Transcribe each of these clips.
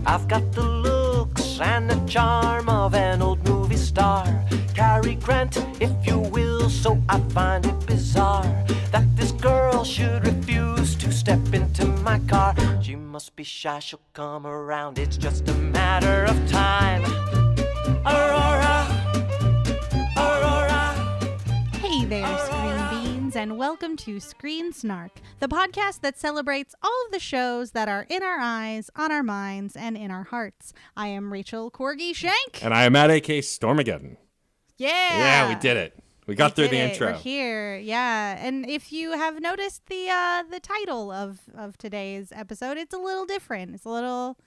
I've got the looks and the charm of an old movie star. Cary Grant, if you will, so I find it bizarre that this girl should refuse to step into my car. She must be shy, she'll come around, it's just a matter of time. Aurora, Aurora. Hey there, Screen Beans, and welcome to Screen Snark, the podcast that celebrates all of the shows that are in our eyes, on our minds, and in our hearts. I am Rachel Corgi Shank. And I am at AK Stormageddon. Yeah, we did it. We got through the intro. We're here, yeah. And if you have noticed the title of today's episode, it's a little different. It's a little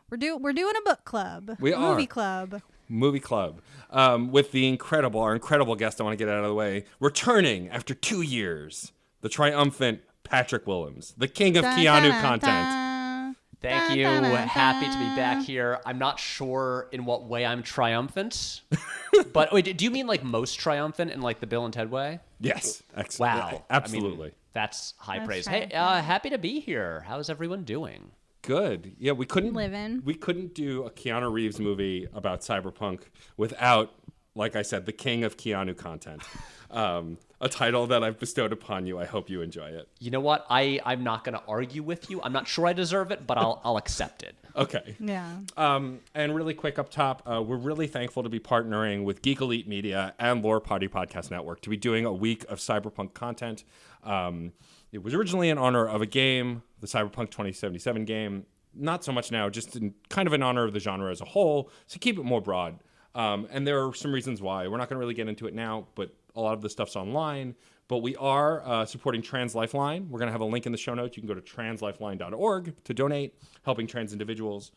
we're doing a book club, movie club with our incredible guest. I want to get out of the way. Returning after 2 years, the triumphant Patrick Willems, the king of Keanu content. Thank you. Happy to be back here. I'm not sure in what way I'm triumphant, but wait, do you mean like most triumphant in like the Bill and Ted way? Yes. Excellent. Wow. Absolutely. I mean, that's high praise. Right. Hey, happy to be here. How's everyone doing? Good. Yeah, we couldn't do a Keanu Reeves movie about Cyberpunk without, like I said, the king of Keanu content. A title that I've bestowed upon you. I hope you enjoy it. You know what? I'm not going to argue with you. I'm not sure I deserve it, but I'll accept it. Okay. Yeah. And really quick up top, we're really thankful to be partnering with Geek Elite Media and Lore Party Podcast Network to be doing a week of Cyberpunk content. It was originally in honor of a game, the Cyberpunk 2077 game. Not so much now, just kind of in honor of the genre as a whole. So keep it more broad. And there are some reasons why. We're not going to really get into it now, but a lot of the stuff's online. But we are supporting Trans Lifeline. We're going to have a link in the show notes. You can go to translifeline.org to donate, helping trans individuals.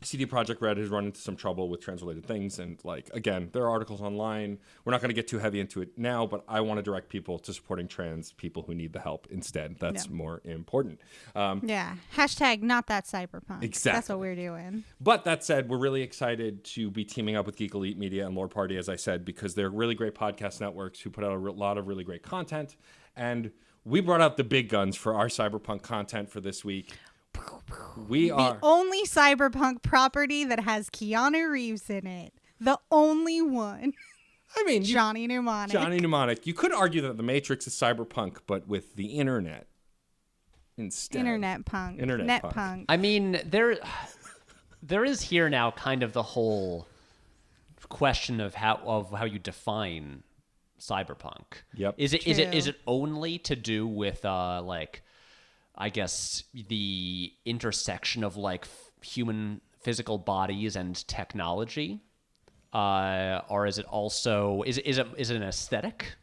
CD Projekt Red has run into some trouble with trans-related things. And, again, there are articles online. We're not going to get too heavy into it now, but I want to direct people to supporting trans people who need the help instead. That's more important. Hashtag not that Cyberpunk. Exactly. That's what we're doing. But that said, we're really excited to be teaming up with Geek Elite Media and Lore Party, as I said, because they're really great podcast networks who put out a lot of really great content. And we brought out the big guns for our Cyberpunk content for this week. We are the only Cyberpunk property that has Keanu Reeves in it. The only one. I mean, Johnny Mnemonic. Johnny Mnemonic. You could argue that The Matrix is Cyberpunk, but with the internet instead. Internet punk. I mean, there is here now kind of the whole question of how you define cyberpunk. Yep. Is it only to do with I guess the intersection of human physical bodies and technology, or is it also is it an aesthetic?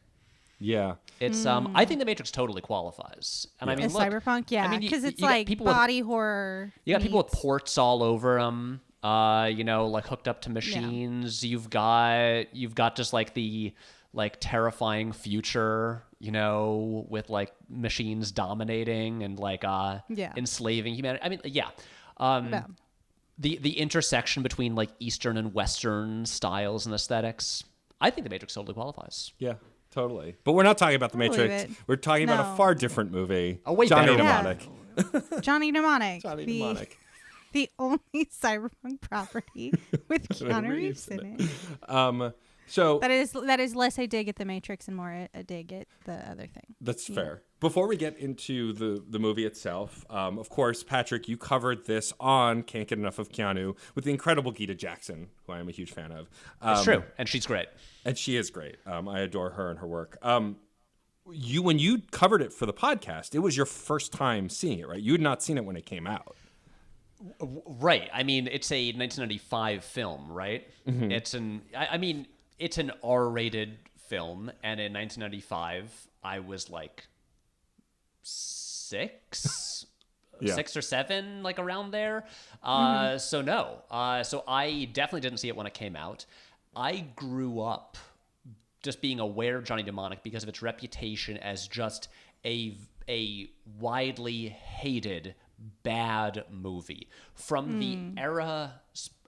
Yeah, it's I think The Matrix totally qualifies, and I mean, look, Cyberpunk, because it's body horror. You got people with ports all over them, hooked up to machines. You've got just the terrifying future, with machines dominating and enslaving humanity. I mean, the intersection between Eastern and Western styles and aesthetics. I think The Matrix totally qualifies. Yeah, totally. But we're not talking about The Matrix. We're talking about a far different movie. Johnny Mnemonic. Johnny Mnemonic. Johnny Mnemonic. The only Cyberpunk property with Keanu Reeves in it. So that is less a dig at The Matrix and more a dig at the other thing. That's fair. Before we get into the movie itself, of course, Patrick, you covered this on Can't Get Enough of Keanu with the incredible Gita Jackson, who I am a huge fan of. It's true, and she's great. And she is great. I adore her and her work. When you covered it for the podcast, it was your first time seeing it, right? You had not seen it when it came out. Right. I mean, it's a 1995 film, right? Mm-hmm. It's an R-rated film, and in 1995, I was six or seven, around there. So no. So I definitely didn't see it when it came out. I grew up just being aware of Johnny Mnemonic because of its reputation as just a widely hated bad movie from the era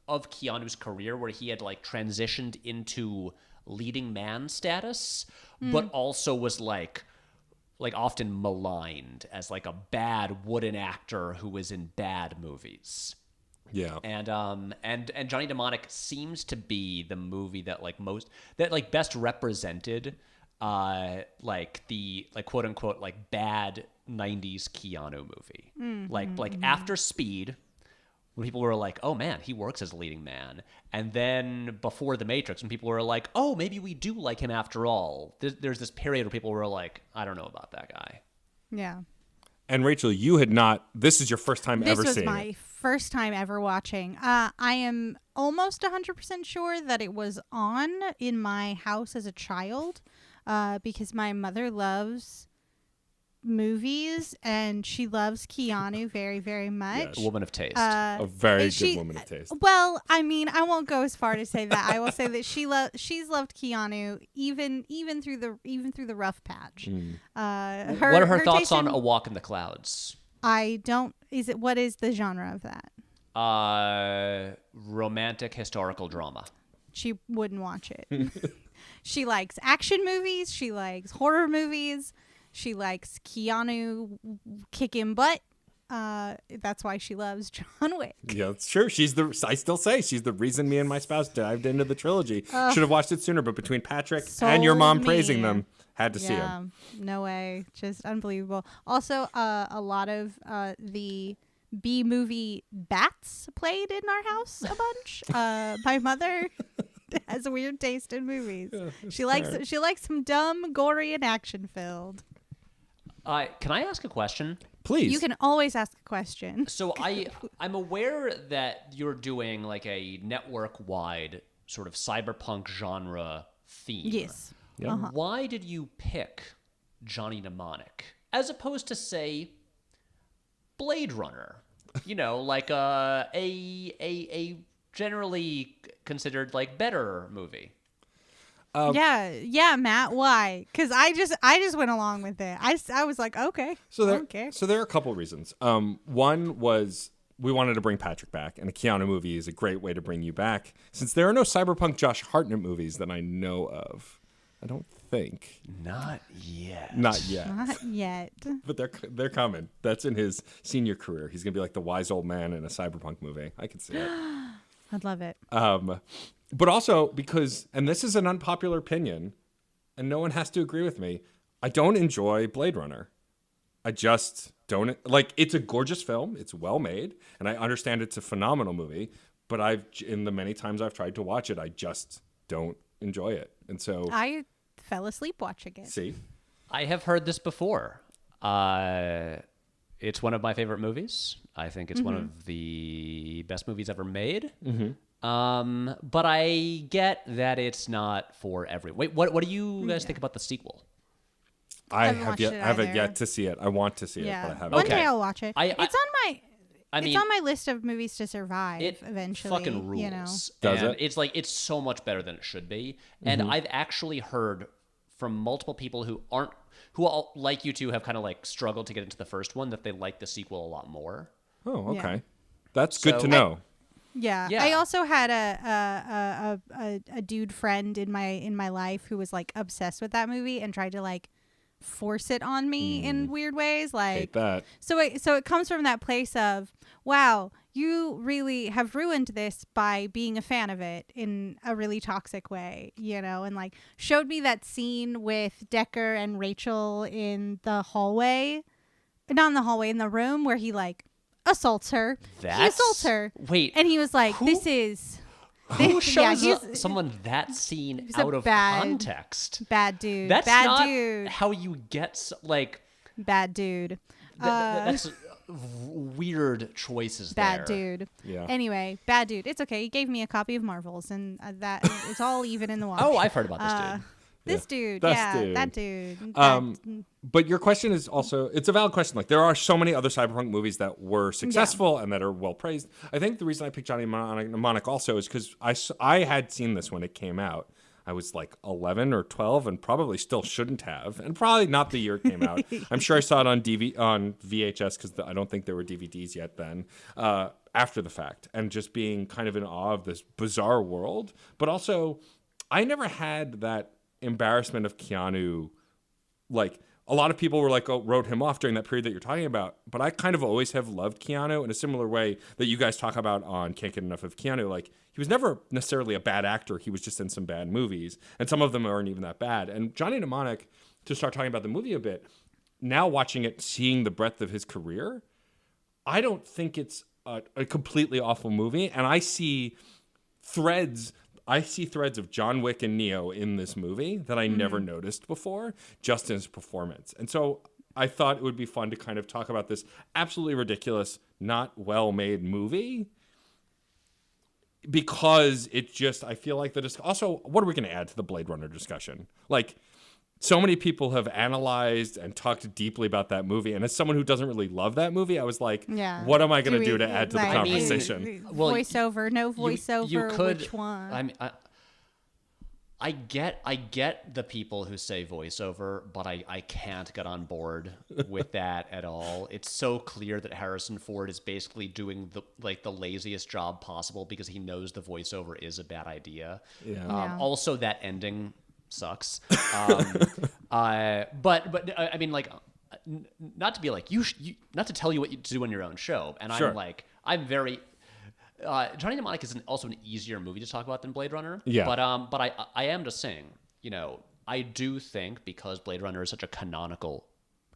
of Keanu's career where he had transitioned into leading man status, but also was often maligned as a bad wooden actor who was in bad movies. Yeah. And Johnny Mnemonic seems to be the movie that best represented like the quote unquote like bad 90s Keanu movie. Like after Speed, when people were like, oh man, he works as a leading man. And then before The Matrix, when people were like, oh, maybe we do like him after all. There's this period where people were like, I don't know about that guy. Yeah. And Rachel, you had not. This is your first time ever seeing This was it. my first time ever watching. I am almost 100% sure that it was on in my house as a child, because my mother loves movies and she loves Keanu very, very much. Yes. A woman of taste. A very good woman of taste. Well, I mean, I won't go as far to say that. I will say that she's loved Keanu even through the rough patch. What are her thoughts on A Walk in the Clouds? I don't. What is the genre of that? Romantic historical drama. She wouldn't watch it. She likes action movies. She likes horror movies. She likes Keanu kicking butt. That's why she loves John Wick. Yeah, it's true. I still say she's the reason me and my spouse dived into the trilogy. Should have watched it sooner, but between Patrick and your mom praising them, had to see them. No way. Just unbelievable. Also, a lot of the B movie Bats played in our house a bunch. My mother has a weird taste in movies. Yeah, she likes some dumb, gory, and action filled. Can I ask a question? Please. You can always ask a question. So I'm aware that you're doing like a network-wide sort of cyberpunk genre theme. Yes. Yeah. Uh-huh. Why did you pick Johnny Mnemonic as opposed to, say, Blade Runner? You know, like a generally considered like better movie. Yeah, Matt. Why? Because I just went along with it. I was like, okay. So there, I don't care. So there are a couple of reasons. One was we wanted to bring Patrick back, and a Keanu movie is a great way to bring you back. Since there are no Cyberpunk Josh Hartnett movies that I know of, I don't think. Not yet. Not yet. But they're coming. That's in his senior career. He's gonna be like the wise old man in a Cyberpunk movie. I can see it. I'd love it. But also because, and this is an unpopular opinion, and no one has to agree with me, I don't enjoy Blade Runner. I just don't. Like, it's a gorgeous film. It's well made, and I understand it's a phenomenal movie. But in the many times I've tried to watch it, I just don't enjoy it. And so I fell asleep watching it. See? I have heard this before. It's one of my favorite movies. I think it's one of the best movies ever made. But I get that it's not for everyone. Wait, what do you guys think about the sequel? I haven't yet to see it. I want to see it, but I haven't. One day I'll watch it. It's on my list of movies to survive. It eventually, fucking rules. You know? Does and it? It's so much better than it should be. And I've actually heard from multiple people who all, like you two, have kind of like struggled to get into the first one, that they like the sequel a lot more. Oh, okay. Yeah. That's good to know. Yeah. I also had a dude friend in my life who was like obsessed with that movie and tried to like force it on me in weird ways. Like, Hate that. So it comes from that place of, wow, you really have ruined this by being a fan of it in a really toxic way, you know, and like showed me that scene with Decker and Rachel in the hallway, not in the hallway, in the room where he like assaults her. He assaults her. Wait. And he was like, who shows someone that scene out of context? Bad dude. That's bad not dude. how you get bad dude. That's weird choices bad there. Dude. Yeah. Anyway, bad dude. It's okay. He gave me a copy of Marvels, and that it's all even in the wash. Oh, I've heard about this dude. This dude, that dude. But your question is also, it's a valid question. Like, there are so many other Cyberpunk movies that were successful and that are well praised. I think the reason I picked Johnny Mnemonic also is because I had seen this when it came out. I was like 11 or 12 and probably still shouldn't have, and probably not the year it came out. I'm sure I saw it on VHS because I don't think there were DVDs yet then, after the fact, and just being kind of in awe of this bizarre world. But also, I never had that embarrassment of Keanu, like, a lot of people were like, wrote him off during that period that you're talking about. But I kind of always have loved Keanu in a similar way that you guys talk about on Can't Get Enough of Keanu. Like, he was never necessarily a bad actor. He was just in some bad movies. And some of them aren't even that bad. And Johnny Mnemonic, to start talking about the movie a bit, now watching it, seeing the breadth of his career, I don't think it's a completely awful movie. And I see threads of John Wick and Neo in this movie that I never noticed before, just in his performance. And so I thought it would be fun to kind of talk about this absolutely ridiculous, not well-made movie, because it just, I feel like also, what are we going to add to the Blade Runner discussion? Like, so many people have analyzed and talked deeply about that movie. And as someone who doesn't really love that movie, I was like, what am I going to do to add to the conversation? Voiceover, no voiceover, you could, which one? I mean, I get the people who say voiceover, but I can't get on board with that at all. It's so clear that Harrison Ford is basically doing the laziest job possible because he knows the voiceover is a bad idea. Also, that ending sucks. But I mean, like, not to be like you not to tell you what to do on your own show. And Sure. I'm very. Johnny Mnemonic is also an easier movie to talk about than Blade Runner. Yeah. But I am just saying, I do think because Blade Runner is such a canonical,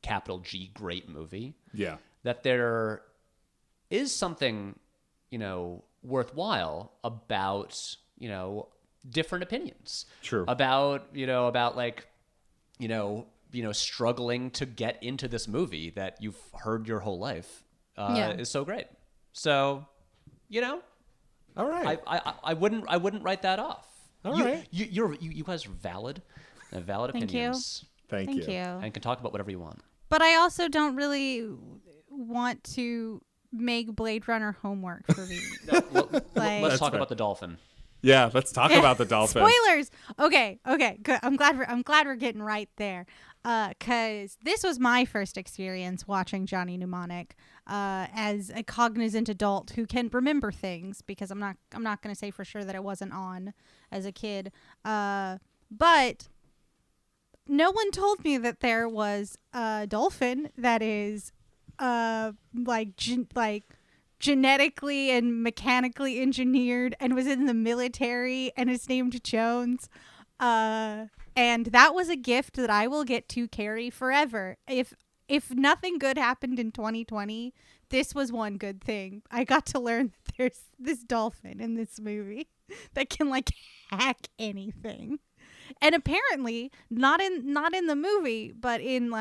capital G, great movie. Yeah. That there is something, worthwhile about, different opinions. True. About struggling to get into this movie that you've heard your whole life is so great. So, all right. I wouldn't write that off. All right. You guys are valid opinions. Thank you. And can talk about whatever you want. But I also don't really want to make Blade Runner homework for me. Let's talk about the dolphin. Yeah, let's talk about the dolphin. Spoilers. Okay, good. I'm glad we're getting right there. Cause this was my first experience watching Johnny Mnemonic as a cognizant adult who can remember things, because I'm not gonna say for sure that it wasn't on as a kid. But no one told me that there was a dolphin that is genetically and mechanically engineered and was in the military and is named Jones. And that was a gift that I will get to carry forever. If nothing good happened in 2020, this was one good thing. I got to learn that there's this dolphin in this movie that can hack anything. And apparently not in the movie, but in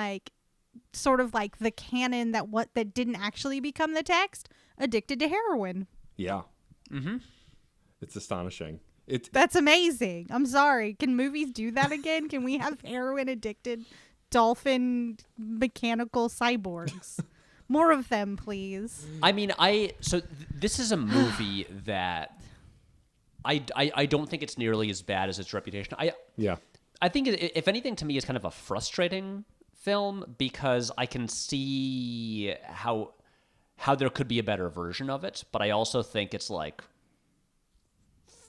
sort of the canon that didn't actually become the text, addicted to heroin. Yeah. Mm-hmm. It's astonishing. That's amazing. I'm sorry. Can movies do that again? Can we have heroin addicted dolphin mechanical cyborgs? More of them, please. I mean, this is a movie that I don't think it's nearly as bad as its reputation. I think if anything, to me, is kind of a frustrating film because I can see how there could be a better version of it, but I also think it's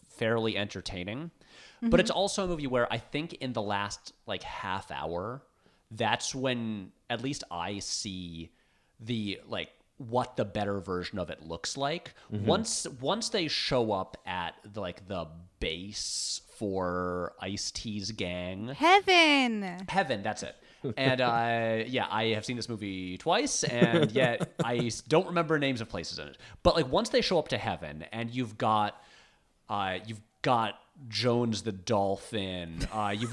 fairly entertaining. Mm-hmm. But it's also a movie where I think in the last half hour, that's when at least I see the what the better version of it looks like. Mm-hmm. Once they show up at the base for Ice-T's gang. Heaven, that's it. And I have seen this movie twice, and yet I don't remember names of places in it. But once they show up to Heaven, and you've got Jones the dolphin,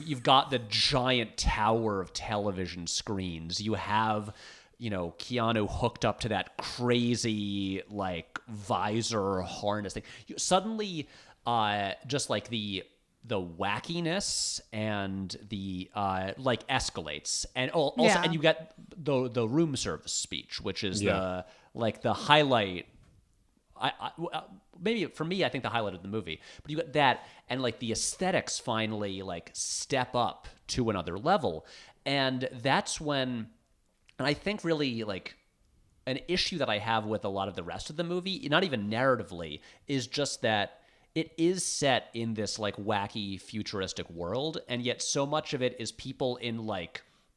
you've got the giant tower of television screens. You have Keanu hooked up to that crazy visor harness thing. Suddenly, just the wackiness and the escalates, and also and you get the room service speech, which is the highlight. Maybe for me, I think the highlight of the movie. But you got that, and the aesthetics finally step up to another level, and that's when, and I think really an issue that I have with a lot of the rest of the movie, not even narratively, is just that it is set in this wacky futuristic world, and yet so much of it is people in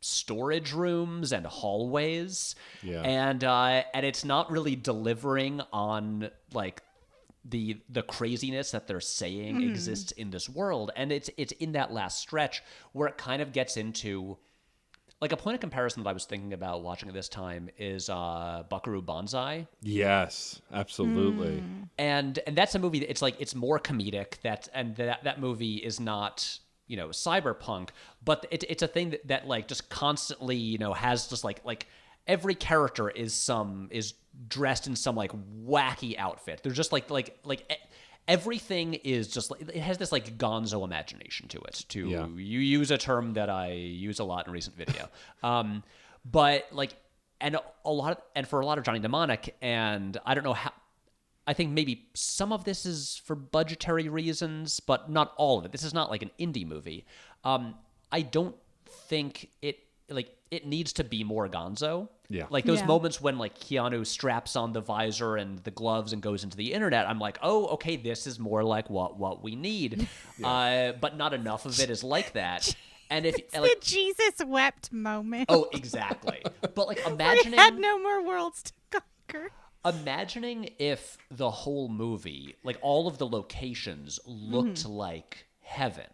storage rooms and hallways. Yeah. And it's not really delivering on like the craziness that they're saying exists in this world. And it's in that last stretch where it kind of gets into like a point of comparison that I was thinking about watching at this time is Buckaroo Banzai. Yes, absolutely. And that's a movie that it's more comedic. That movie is not, cyberpunk, but it's a thing that like just constantly, has just like every character is dressed in some like wacky outfit. They're just like everything is just like, it has this like gonzo imagination to it. You use a term that I use a lot in recent video. But like, and for a lot of Johnny Mnemonic, and I don't know how, I think maybe some of this is for budgetary reasons, but not all of it. This is not like an indie movie. I don't think it needs to be more gonzo. Yeah. Like those moments when like Keanu straps on the visor and the gloves and goes into the internet, I'm like, oh, okay, this is more like what we need. But not enough of it is like that. And if It's like the Jesus wept moment. oh, exactly. But like He imagining had no more worlds to conquer. Imagining if the whole movie, like all of the locations looked like heaven.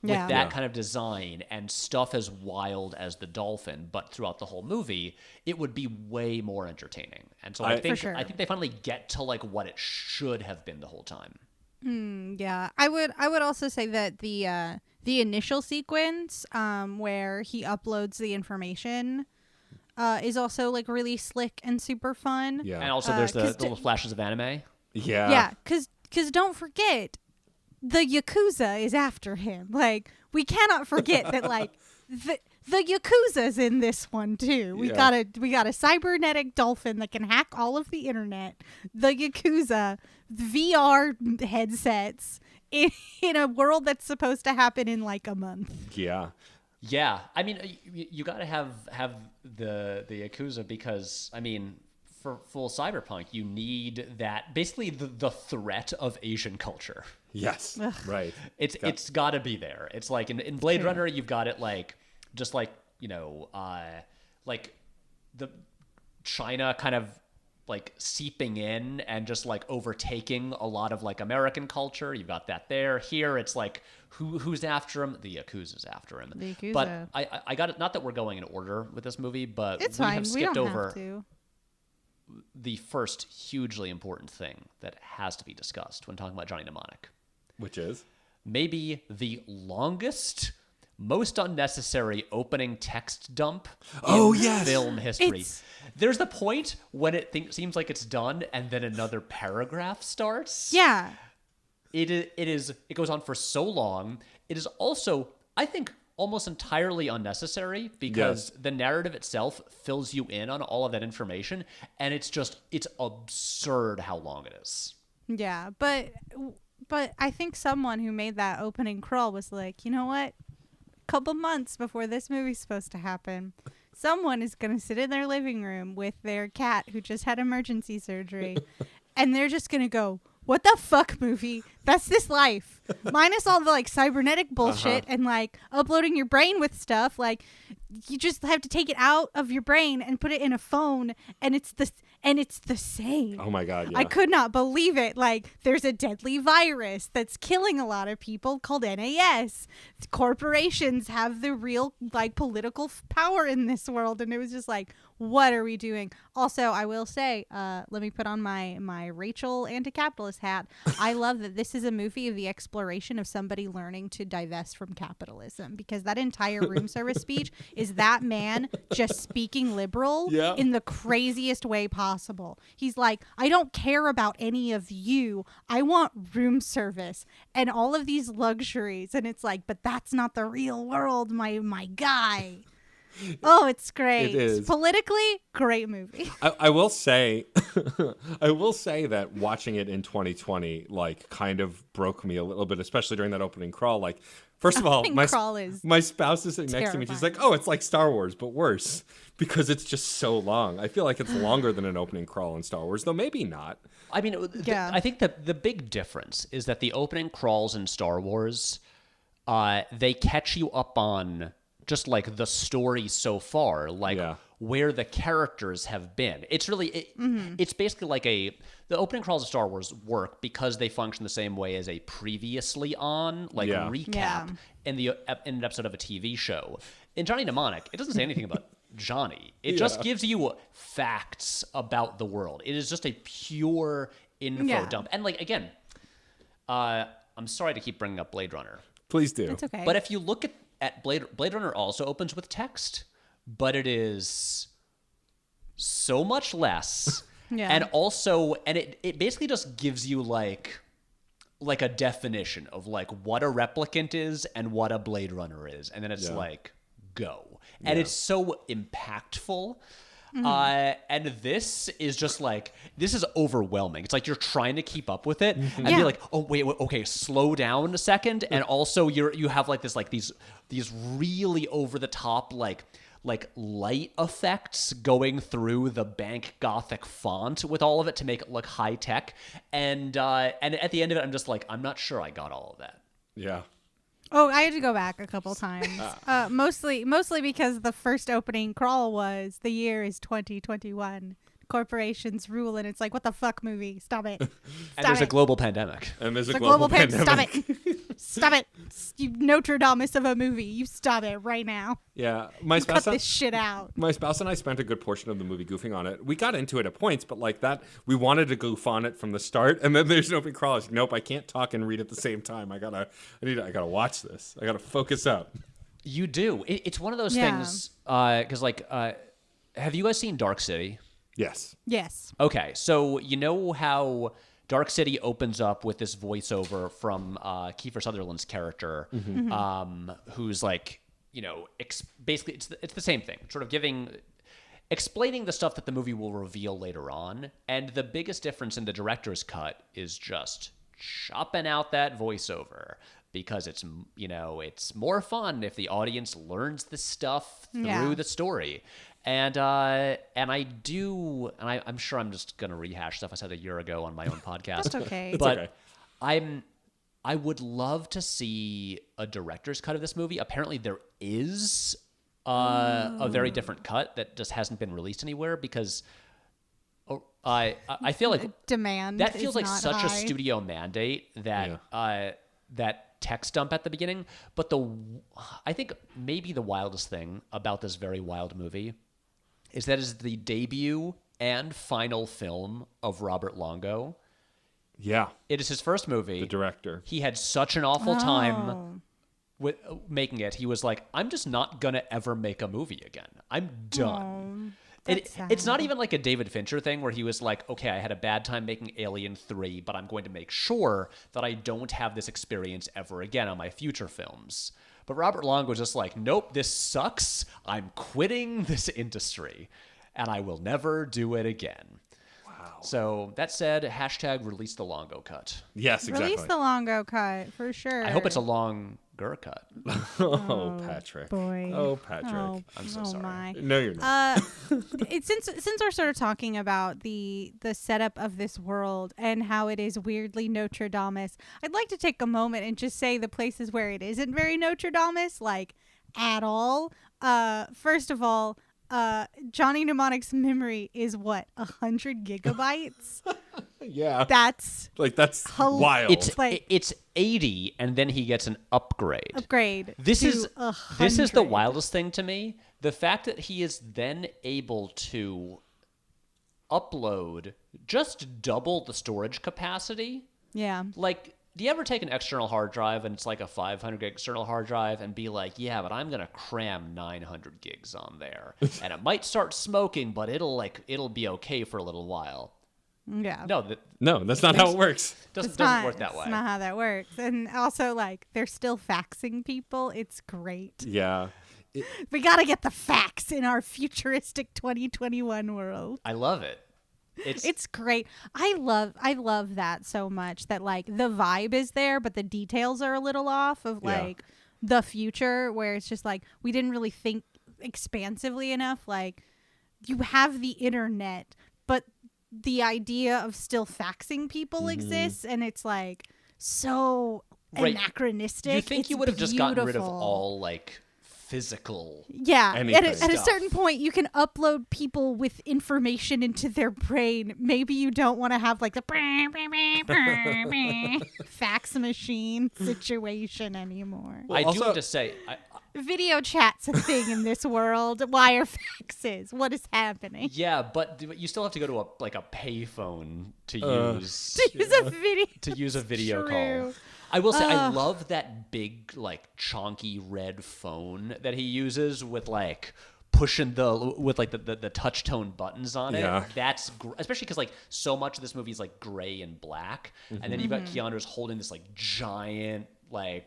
With Yeah. that kind of design and stuff as wild as the dolphin, but throughout the whole movie, it would be way more entertaining. And so I For think sure. I think they finally get to like what it should have been the whole time. Yeah, I would also say that the initial sequence where he uploads the information is also like really slick and super fun. Yeah. And also there's the 'cause little flashes of anime. Yeah, because don't forget, the Yakuza is after him. Like, we cannot forget that, like, the Yakuza's in this one, too. We got a cybernetic dolphin that can hack all of the internet. The Yakuza, VR headsets, in a world that's supposed to happen in, like, a month. Yeah. Yeah, I mean, you got to have the Yakuza because, I mean, for full cyberpunk, you need that, basically the threat of Asian culture. Yes. Right. It's got to be there. It's like in Blade Runner, you've got it like just like like the China kind of like seeping in and just like overtaking a lot of like American culture. You've got that there. Here, it's like who's after him? The Yakuza's after him. The Yakuza. But I got it. Not that we're going in order with this movie, but It's we fine. have We skipped don't over have to. the first hugely important thing that has to be discussed when talking about Johnny Mnemonic. Which is? Maybe the longest, most unnecessary opening text dump in film history. There's the point when it seems like it's done, and then another paragraph starts. Yeah. It goes on for so long. It is also, I think, almost entirely unnecessary because the narrative itself fills you in on all of that information, and it's absurd how long it is. Yeah, but I think someone who made that opening crawl was like, you know what? A couple months before this movie's supposed to happen, someone is going to sit in their living room with their cat who just had emergency surgery, and they're just going to go, what the fuck, movie? That's this life. Minus all the like cybernetic bullshit and like uploading your brain with stuff. Like, you just have to take it out of your brain and put it in a phone, and it's the same. Oh my God. Yeah. I could not believe it. Like, there's a deadly virus that's killing a lot of people called NAS. Corporations have the real like political power in this world, and it was just like, what are we doing? Also, I will say, let me put on my Rachel anti-capitalist hat. I love that this is a movie of the exploration of somebody learning to divest from capitalism, because that entire room service speech is that man just speaking liberal in the craziest way possible. He's like, I don't care about any of you. I want room service and all of these luxuries. And it's like, but that's not the real world, my guy. Oh, it's great. It is. Politically, great movie. I will say, I will say that watching it in 2020, like, kind of broke me a little bit, especially during that opening crawl. Like, first of all, my spouse is sitting next to me. She's like, "Oh, it's like Star Wars, but worse," because it's just so long. I feel like it's longer than an opening crawl in Star Wars, though maybe not. I mean, I think that the big difference is that the opening crawls in Star Wars, they catch you up on just like the story so far, like Yeah. where the characters have been. It's really it's basically like the opening crawls of Star Wars work because they function the same way as a previously on recap Yeah. in an episode of a TV show. In Johnny Mnemonic, it doesn't say anything about Johnny. It just gives you facts about the world. It is just a pure info dump. And like again, I'm sorry to keep bringing up Blade Runner. Please do. It's okay. But if you look at Blade Runner also opens with text, but it is so much less. Yeah. And also, and it basically just gives you like a definition of like what a replicant is and what a Blade Runner is. And then it's like, go. And it's so impactful. And this is just like, this is overwhelming. It's like you're trying to keep up with it and be like, oh wait, okay, slow down a second. And also you have like this, like these really over the top, like light effects going through the bank Gothic font with all of it to make it look high tech. And at the end of it, I'm just like, I'm not sure I got all of that. Yeah. Oh, I had to go back a couple times. Mostly because the first opening crawl was the year is 2021. Corporations rule, and it's like, what the fuck, movie? Stop it. And there's a global pandemic. And there's It's a a global pandemic. Stop it. Stop it. You Notre Dame of a movie. You stop it right now. Yeah. My Cut spouse this shit out. My spouse and I spent a good portion of the movie goofing on it. We got into it at points, but like that, we wanted to goof on it from the start. And then there's an open crawl. I was like, nope, I can't talk and read at the same time. I gotta watch this. I gotta focus up. You do. It's one of those things. Because have you guys seen Dark City? Yes. Yes. Okay, so you know how Dark City opens up with this voiceover from Kiefer Sutherland's character, who's like, basically it's the same thing, sort of explaining the stuff that the movie will reveal later on. And the biggest difference in the director's cut is just chopping out that voiceover, because it's more fun if the audience learns the stuff through the story. And I'm sure I'm just gonna rehash stuff I said a year ago on my own podcast. That's okay. But okay. I would love to see a director's cut of this movie. Apparently there is a very different cut that just hasn't been released anywhere, because I feel like Demand that feels is like not such high. a studio mandate that that text dump at the beginning. But I think maybe the wildest thing about this very wild movie is that it's the debut and final film of Robert Longo. Yeah. It is his first movie. The director. He had such an awful time with making it. He was like, I'm just not going to ever make a movie again. I'm done. It's not even like a David Fincher thing where he was like, okay, I had a bad time making Alien 3, but I'm going to make sure that I don't have this experience ever again on my future films. But Robert Long was just like, nope, this sucks. I'm quitting this industry, and I will never do it again. Wow. So that said, hashtag release the Longo cut. Yes, exactly. Release the Longo cut for sure. I hope it's a longer cut. Oh, Patrick. Boy. Oh, Patrick. Oh, I'm so sorry. My. No, you're not. Since we're sort of talking about the setup of this world and how it is weirdly Notre Dame-esque, I'd like to take a moment and just say the places where it isn't very Notre Dame-esque, like at all. First of all, Johnny Mnemonic's memory is what, 100 gigabytes? Yeah. That's wild. It's 80, and then he gets an upgrade. This to is 100. the wildest thing to me. The fact that he is then able to upload just double the storage capacity. Yeah. Like, do you ever take an external hard drive and it's like a 500 gig external hard drive and be like, yeah, but I'm going to cram 900 gigs on there. And it might start smoking, but it'll be okay for a little while. Yeah. No, that's not how it works. Doesn't work that way. It's not how that works. And also, like, they're still faxing people. It's great. Yeah. We got to get the fax in our futuristic 2021 world. I love it. It's great. I love that so much, that like the vibe is there, but the details are a little off of like the future, where it's just like we didn't really think expansively enough. Like, you have the internet, but the idea of still faxing people exists, and it's like so anachronistic. You think It's you would have just gotten rid of beautiful. all like physical. Yeah, Anything. at a certain point, you can upload people with information into their brain. Maybe you don't want to have like the fax machine situation anymore. I do also- have to say, Video chat's a thing in this world. Why are faxes? What is happening? yeah, but you still have to go to a payphone to use To use a video. to use a video True. call. I will say I love that big like chonky red phone that he uses with like pushing the touch tone buttons on it. Yeah. That's especially because like so much of this movie is like gray and black, and then you've got Keanu Reeves holding this like giant like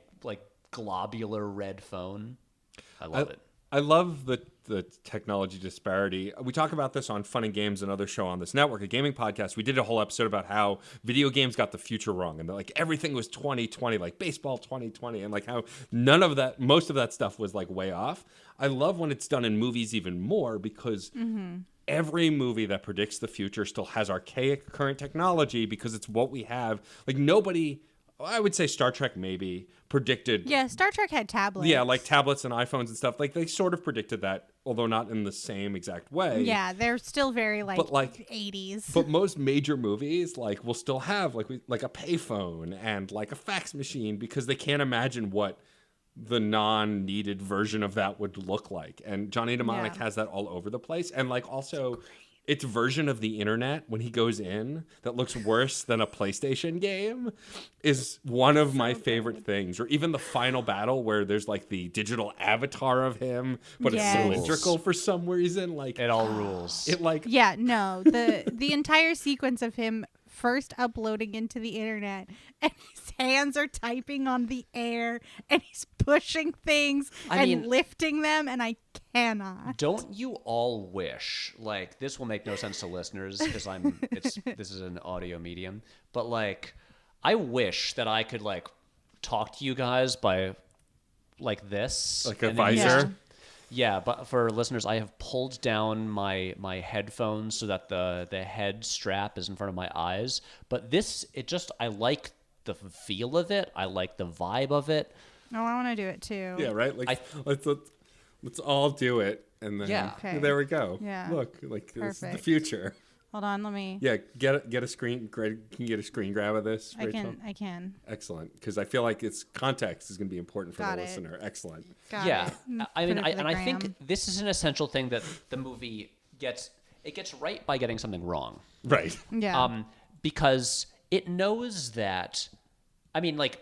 globular red phone. I love it. I love the technology disparity. We talk about this on Fun and Games, another show on this network, a gaming podcast. We did a whole episode about how video games got the future wrong, and like everything was 2020, like baseball 2020, and like how most of that stuff was like way off. I love when it's done in movies even more because every movie that predicts the future still has archaic current technology because it's what we have. Like nobody, I would say Star Trek maybe predicted. Yeah, Star Trek had tablets. Yeah, like tablets and iPhones and stuff. Like they sort of predicted that, although not in the same exact way. Yeah, they're still very But, like, 80s. But most major movies like will still have like a payphone and like a fax machine because they can't imagine what the non-needed version of that would look like. And Johnny Mnemonic has that all over the place. And like also its version of the internet when he goes in that looks worse than a PlayStation game is one of my favorite things. Or even the final battle where there's like the digital avatar of him, but Yes. it's cylindrical for some reason. Like It all rules. it like Yeah, no. The entire sequence of him first uploading into the internet and his hands are typing on the air and he's pushing things I and mean- lifting them, and I cannot. Don't you all wish, like, this will make no sense to listeners because this is an audio medium, but like, I wish that I could like talk to you guys by like this, like a and then you visor. just- Yeah, but for listeners, I have pulled down my headphones so that the head strap is in front of my eyes. But this, I like the feel of it. I like the vibe of it. Oh, I want to do it too. Yeah, right. Like let's all do it, and then Yeah. Okay. there we go. Yeah. Look, like this is the Perfect. future. Hold on, let me. Yeah, get a screen. Greg, can you get a screen grab of this? Rachel? I can. Excellent, because I feel like its context is going to be important for Got the it. listener. Excellent. Got Yeah, it. I mean, Put it for the I think gram. this is an essential thing that the movie gets right by getting something wrong. Right. Yeah. Because it knows that, I mean, like,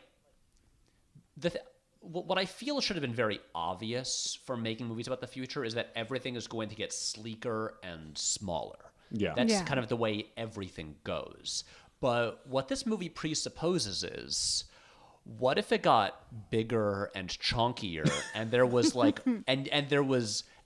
what I feel should have been very obvious for making movies about the future is that everything is going to get sleeker and smaller. Yeah. That's Yeah. kind of the way everything goes. But what this movie presupposes is, what if it got bigger and chunkier and there was like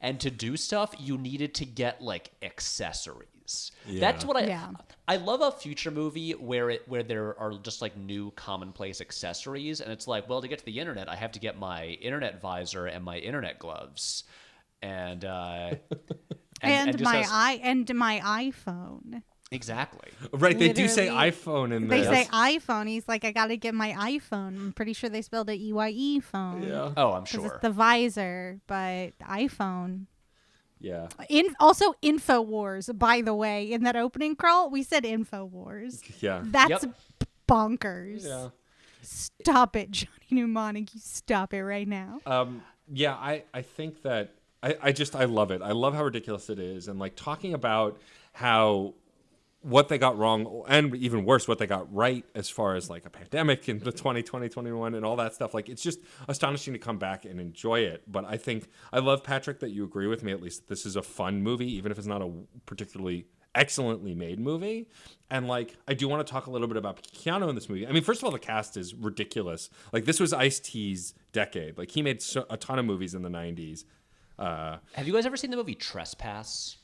and to do stuff you needed to get like accessories. Yeah. That's what Yeah. I love a future movie where there are just like new commonplace accessories, and it's like, well, to get to the internet I have to get my internet visor and my internet gloves and and just my has- my iPhone. exactly. Right. They do say Literally. iPhone in They this. say iPhone. He's like, I gotta get my iPhone. I'm pretty sure they spelled it EYE phone. Yeah. Oh, I'm 'Cause sure. it's the visor, but iPhone. Yeah. Also InfoWars, by the way. In that opening crawl, we said InfoWars. Yeah. That's Yep. bonkers. Yeah. Stop it, Johnny Mnemonic. You stop it right now. Yeah, I think that I love it. I love how ridiculous it is, and like talking about how what they got wrong, and even worse, what they got right as far as like a pandemic in the 2020, 21 and all that stuff. Like it's just astonishing to come back and enjoy it. But I think I love, Patrick, that you agree with me at least that this is a fun movie, even if it's not a particularly excellently made movie. And like I do want to talk a little bit about Keanu in this movie. I mean, first of all, the cast is ridiculous. Like this was Ice-T's decade. Like he made a ton of movies in the 90s. Have you guys ever seen the movie Trespass?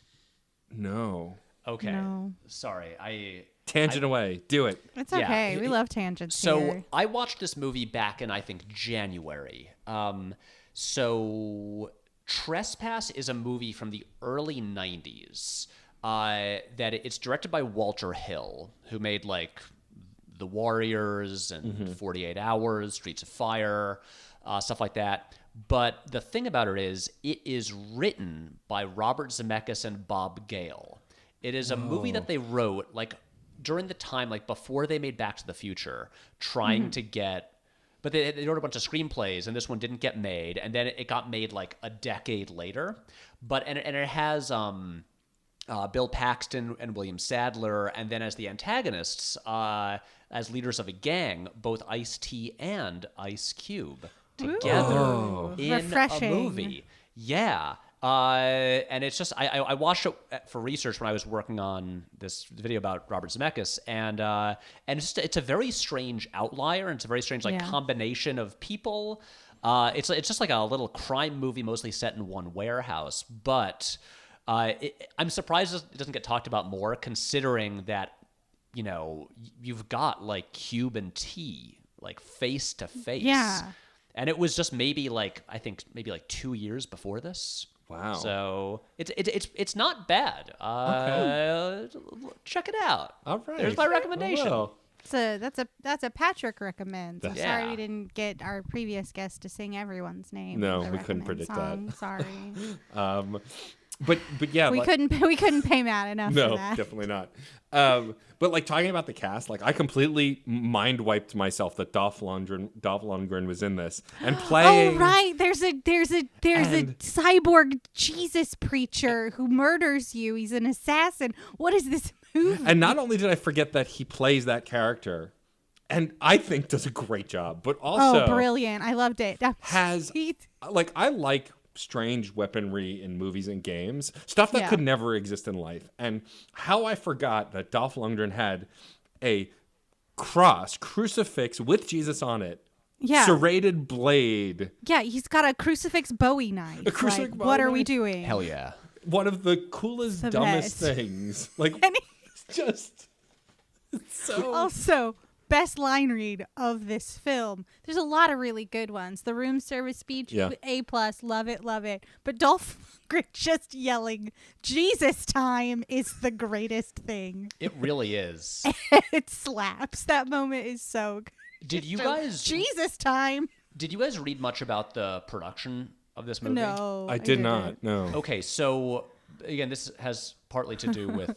No. Okay. No. Sorry. Tangent away. Do it. It's Yeah, okay. We love tangents So here. I watched this movie back in, I think, January. So Trespass is a movie from the early 90s that it's directed by Walter Hill, who made like The Warriors and 48 Hours, Streets of Fire, stuff like that. But the thing about it is written by Robert Zemeckis and Bob Gale. It is a movie that they wrote like during the time, like before they made Back to the Future, trying to get, but they wrote a bunch of screenplays, and this one didn't get made, and then it got made like a decade later. But and it has Bill Paxton and William Sadler, and then as the antagonists, as leaders of a gang, both Ice-T and Ice Cube together in Refreshing. a movie. Yeah. And it's just I watched it for research when I was working on this video about Robert Zemeckis, and it's a very strange outlier, and it's a very strange combination of people. It's just like a little crime movie, mostly set in one warehouse. But I'm surprised it doesn't get talked about more, considering that you've got like Cube and T like face to face. Yeah. And it was just maybe like 2 years before this. Wow. So it's not bad. Check it out. All right. There's my recommendation. Well, That's a Patrick recommends. I'm Yeah. sorry we didn't get our previous guest to sing everyone's name. No, for the we couldn't recommend predict that. song. Sorry. but yeah, we like, couldn't pay Matt enough no, for that. definitely not. But like talking about the cast, like I completely mind wiped myself that Dolph Lundgren was in this and playing. Oh right, there's a cyborg Jesus preacher who murders you. He's an assassin. What is this movie? And not only did I forget that he plays that character, and I think does a great job, but also brilliant! I loved it. has like I like strange weaponry in movies and games, stuff that could never exist in life. And how I forgot that Dolph Lundgren had a crucifix with Jesus on it, serrated blade. Yeah, he's got a crucifix Bowie knife. A crucifix Bowie what are we knife? doing? Hell yeah. One of the coolest, The dumbest best. things. Like, And it's just it's so. also, best line read of this film. There's a lot of really good ones. The room service speech, A+, love it, love it. But Dolph Lundgren just yelling, Jesus time is the greatest thing. It really is. It slaps. That moment is so good. Did you guys Jesus time. Did you guys read much about the production of this movie? No. I did not. No. Okay, so again, this has partly to do with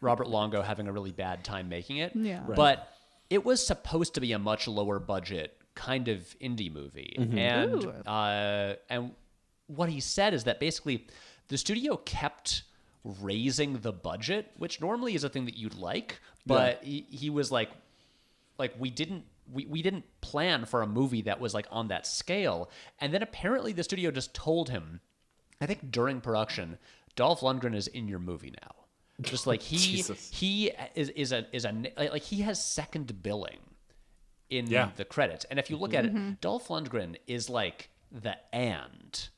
Robert Longo having a really bad time making it. Yeah. Right. But it was supposed to be a much lower budget kind of indie movie. And what he said is that basically the studio kept raising the budget, which normally is a thing that you'd like, but he was like we didn't plan for a movie that was like on that scale. And then apparently the studio just told him, I think during production, Dolph Lundgren is in your movie now. Just like he has second billing in the credits. And if you look at it, Dolph Lundgren is like the and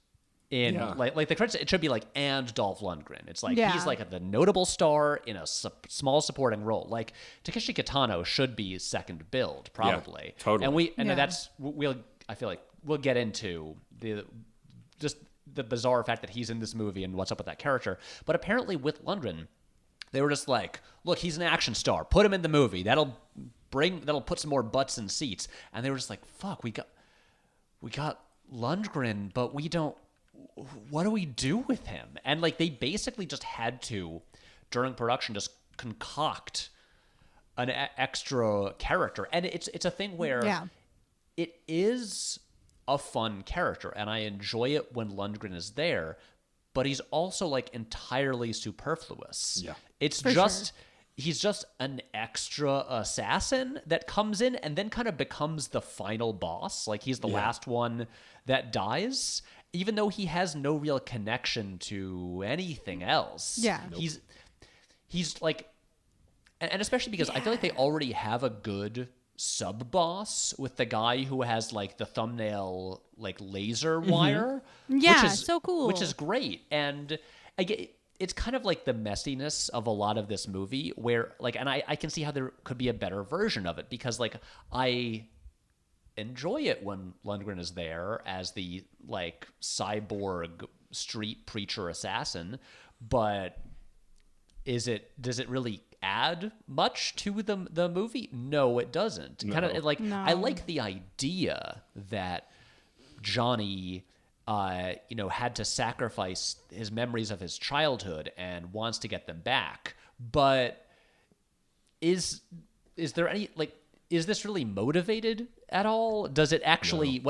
in like the credits. It should be like and Dolph Lundgren. It's like he's like the notable star in a small supporting role. Like Takeshi Kitano should be second billed probably. Yeah, totally. And I feel like we'll get into the bizarre fact that he's in this movie and what's up with that character. But apparently with Lundgren, they were just like, look, he's an action star. Put him in the movie. That'll put some more butts in seats. And they were just like, fuck, we got Lundgren, but we don't. What do we do with him? And like they basically just had to, during production, just concoct an extra character. And it's a thing where it is a fun character, and I enjoy it when Lundgren is there, but he's also like entirely superfluous. Yeah. He's just an extra assassin that comes in and then kind of becomes the final boss. Like he's the last one that dies, even though he has no real connection to anything else. Yeah. He's like, and especially because I feel like they already have a good sub boss with the guy who has like the thumbnail like laser wire. Yeah, which is so cool. Which is great. And it's kind of like the messiness of a lot of this movie where like, and I can see how there could be a better version of it, because like I enjoy it when Lundgren is there as the like cyborg street preacher assassin, but does it really add much to the movie? No, it doesn't. No. Kind of like I like the idea that Johnny had to sacrifice his memories of his childhood and wants to get them back. But is there any, like, is this really motivated at all? Does it actually,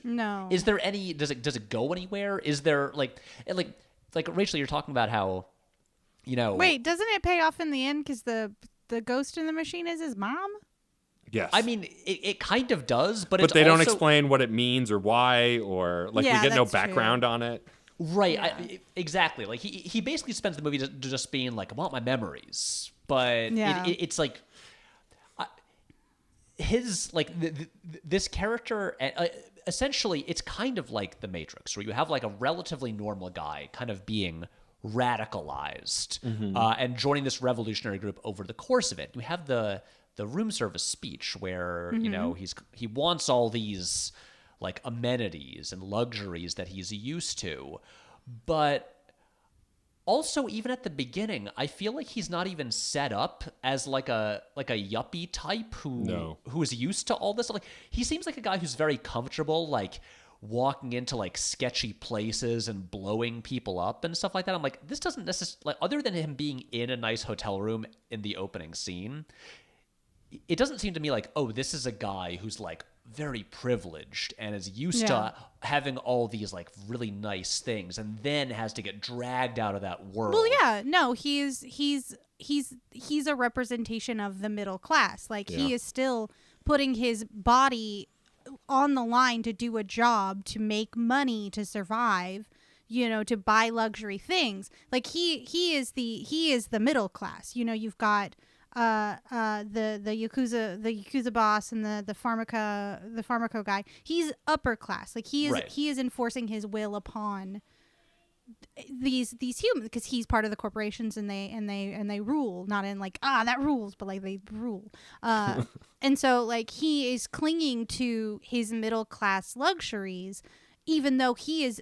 No. Is there any, does it go anywhere? Is there like Rachel, you're talking about how, Wait, doesn't it pay off in the end because the ghost in the machine is his mom? Yes. I mean, it kind of does, but they don't also, explain what it means or why, or like Yeah, we get no that's background true. on it. Right, Yeah. exactly. Like he basically spends the movie just being like, I want my memories, but Yeah. it's like his like this character. Essentially, it's kind of like The Matrix, where you have like a relatively normal guy kind of being radicalized and joining this revolutionary group over the course of it. You have the room service speech where he wants all these like amenities and luxuries that he's used to, but also even at the beginning I feel like he's not even set up as like a yuppie type who is used to all this. Like he seems like a guy who's very comfortable like walking into like sketchy places and blowing people up and stuff like that. I'm like, this doesn't necessarily, like, other than him being in a nice hotel room in the opening scene, it doesn't seem to me like, oh, this is a guy who's like very privileged and is used to having all these like really nice things and then has to get dragged out of that world. Well, yeah, no, he's a representation of the middle class. Like he is still putting his body on the line to do a job, to make money, to survive, to buy luxury things. Like he is the middle class. You've got the Yakuza boss and the pharmaco guy. He's upper class. Like he is enforcing his will upon these humans because he's part of the corporations and they rule, not in like that rules, but like they rule. And so like he is clinging to his middle class luxuries, even though he is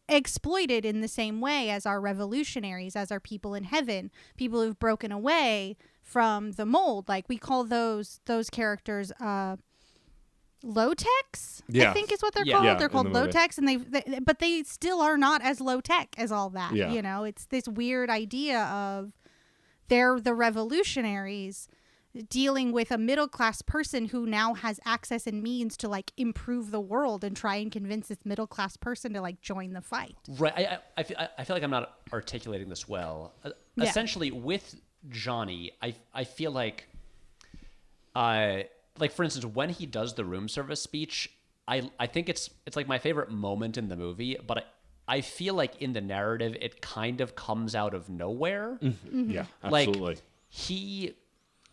exploited in the same way as our revolutionaries, as our people in heaven, people who've broken away from the mold. Like we call those characters low-techs, I think is what they're called. They're called low-techs, and but they still are not as low-tech as all that. It's this weird idea of they're the revolutionaries dealing with a middle-class person who now has access and means to like improve the world and try and convince this middle-class person to like join the fight. Right. I feel like I'm not articulating this well. Essentially, with Johnny, I feel like for instance, when he does the room service speech, I think it's like my favorite moment in the movie, but I feel like in the narrative it kind of comes out of nowhere. Mm-hmm. Yeah, absolutely.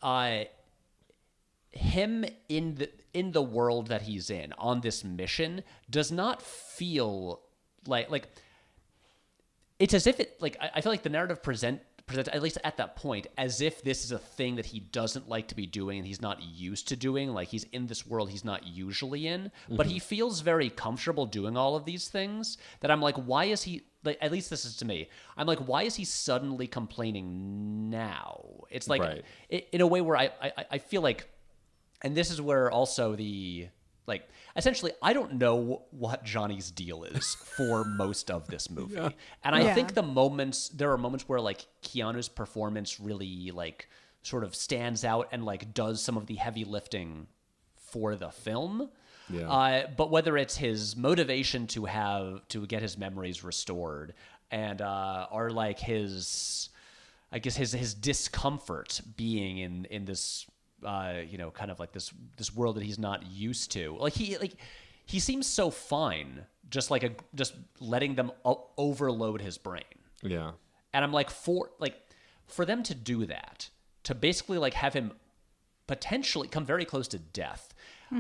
Like him in the world that he's in on this mission does not feel like it's as if it like I feel like the narrative presents at least at that point as if this is a thing that he doesn't like to be doing and he's not used to doing. Like he's in this world he's not usually in, but he feels very comfortable doing all of these things that I'm like, why is he, like, at least this is to me, I'm like, why is he suddenly complaining now? It's like in a way where I feel like, and this is where also the like essentially I don't know what Johnny's deal is for most of this movie. And I think there are moments where like Keanu's performance really like sort of stands out and like does some of the heavy lifting for the film. But whether it's his motivation to get his memories restored and or like his discomfort being in this kind of like this world that he's not used to. Like he seems so fine, just letting them overload his brain. Yeah. And I'm like, for them to do that, to basically like have him potentially come very close to death,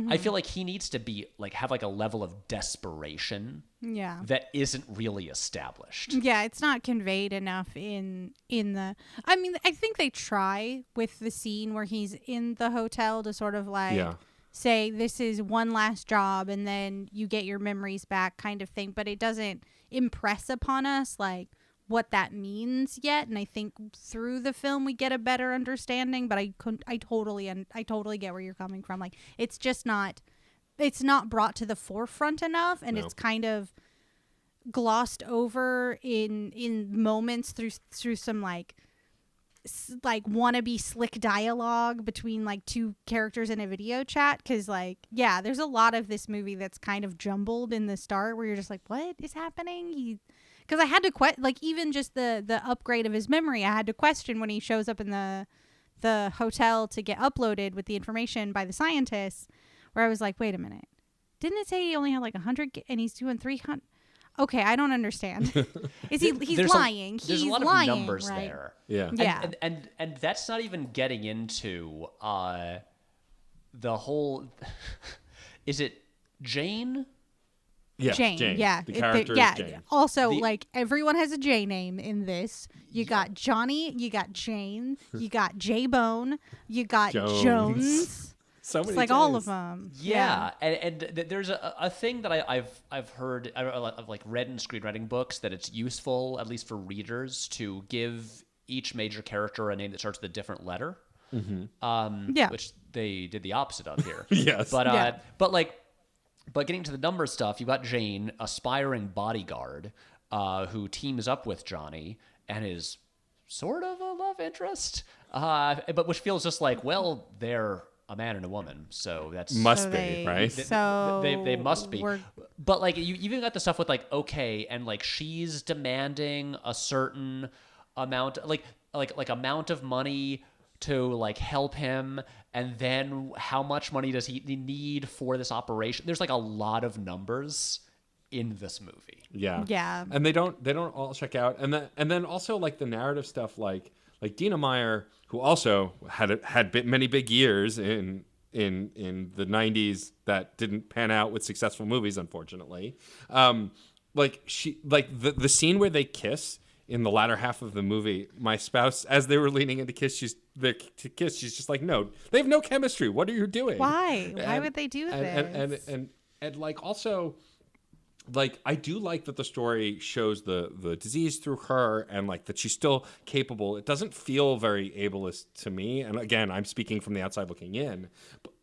I feel like he needs to be like have like a level of desperation that isn't really established. Yeah, it's not conveyed enough in the I mean, I think they try with the scene where he's in the hotel to sort of like say this is one last job and then you get your memories back kind of thing, but it doesn't impress upon us like what that means yet. And I think through the film we get a better understanding, but I totally get where you're coming from. Like it's just not it's not brought to the forefront enough, and No. it's kind of glossed over in moments through some like wannabe slick dialogue between like two characters in a video chat, because like there's a lot of this movie that's kind of jumbled in the start where you're just like, what is happening? Because I had to like even just the upgrade of his memory, I had to question when he shows up in the hotel to get uploaded with the information by the scientists, where I was like, wait a minute, didn't it say he only had like 100 and he's doing 300? Okay, I don't understand. He's lying. There's a lot lying, of numbers right? there. Yeah. Yeah. And that's not even getting into the whole. Is it Jane? Yeah, Jane. Yeah. The character is Jane. Also, like, everyone has a J name in this. You got Johnny, you got Jane, you got J-Bone, you got Jones. So many It's like J's. all of them. Yeah, and there's a thing that I've heard, I've like read in screenwriting books, that it's useful, at least for readers, to give each major character a name that starts with a different letter. Yeah. Which they did the opposite of here. Yes. But getting to the number stuff, you got Jane, aspiring bodyguard, who teams up with Johnny and is sort of a love interest, but which feels just like, well, they're a man and a woman, so that's Must So be, they- right? So they must be. we're- But like you even got the stuff with like, okay, and like she's demanding a certain amount, like amount of money to like help him, and then how much money does he need for this operation? There's like a lot of numbers in this movie. Yeah. Yeah. And they don't all check out. And then also like the narrative stuff, like Dina Meyer, who also had many big years in the 90s that didn't pan out with successful movies, unfortunately. Like she, like the scene where they kiss in the latter half of the movie, my spouse, as they were leaning in to kiss, she's just like, no, they have no chemistry. What are you doing? Why? Why would they do this? And like also, like I do like that the story shows the disease through her, and like that she's still capable. It doesn't feel very ableist to me. And again, I'm speaking from the outside looking in,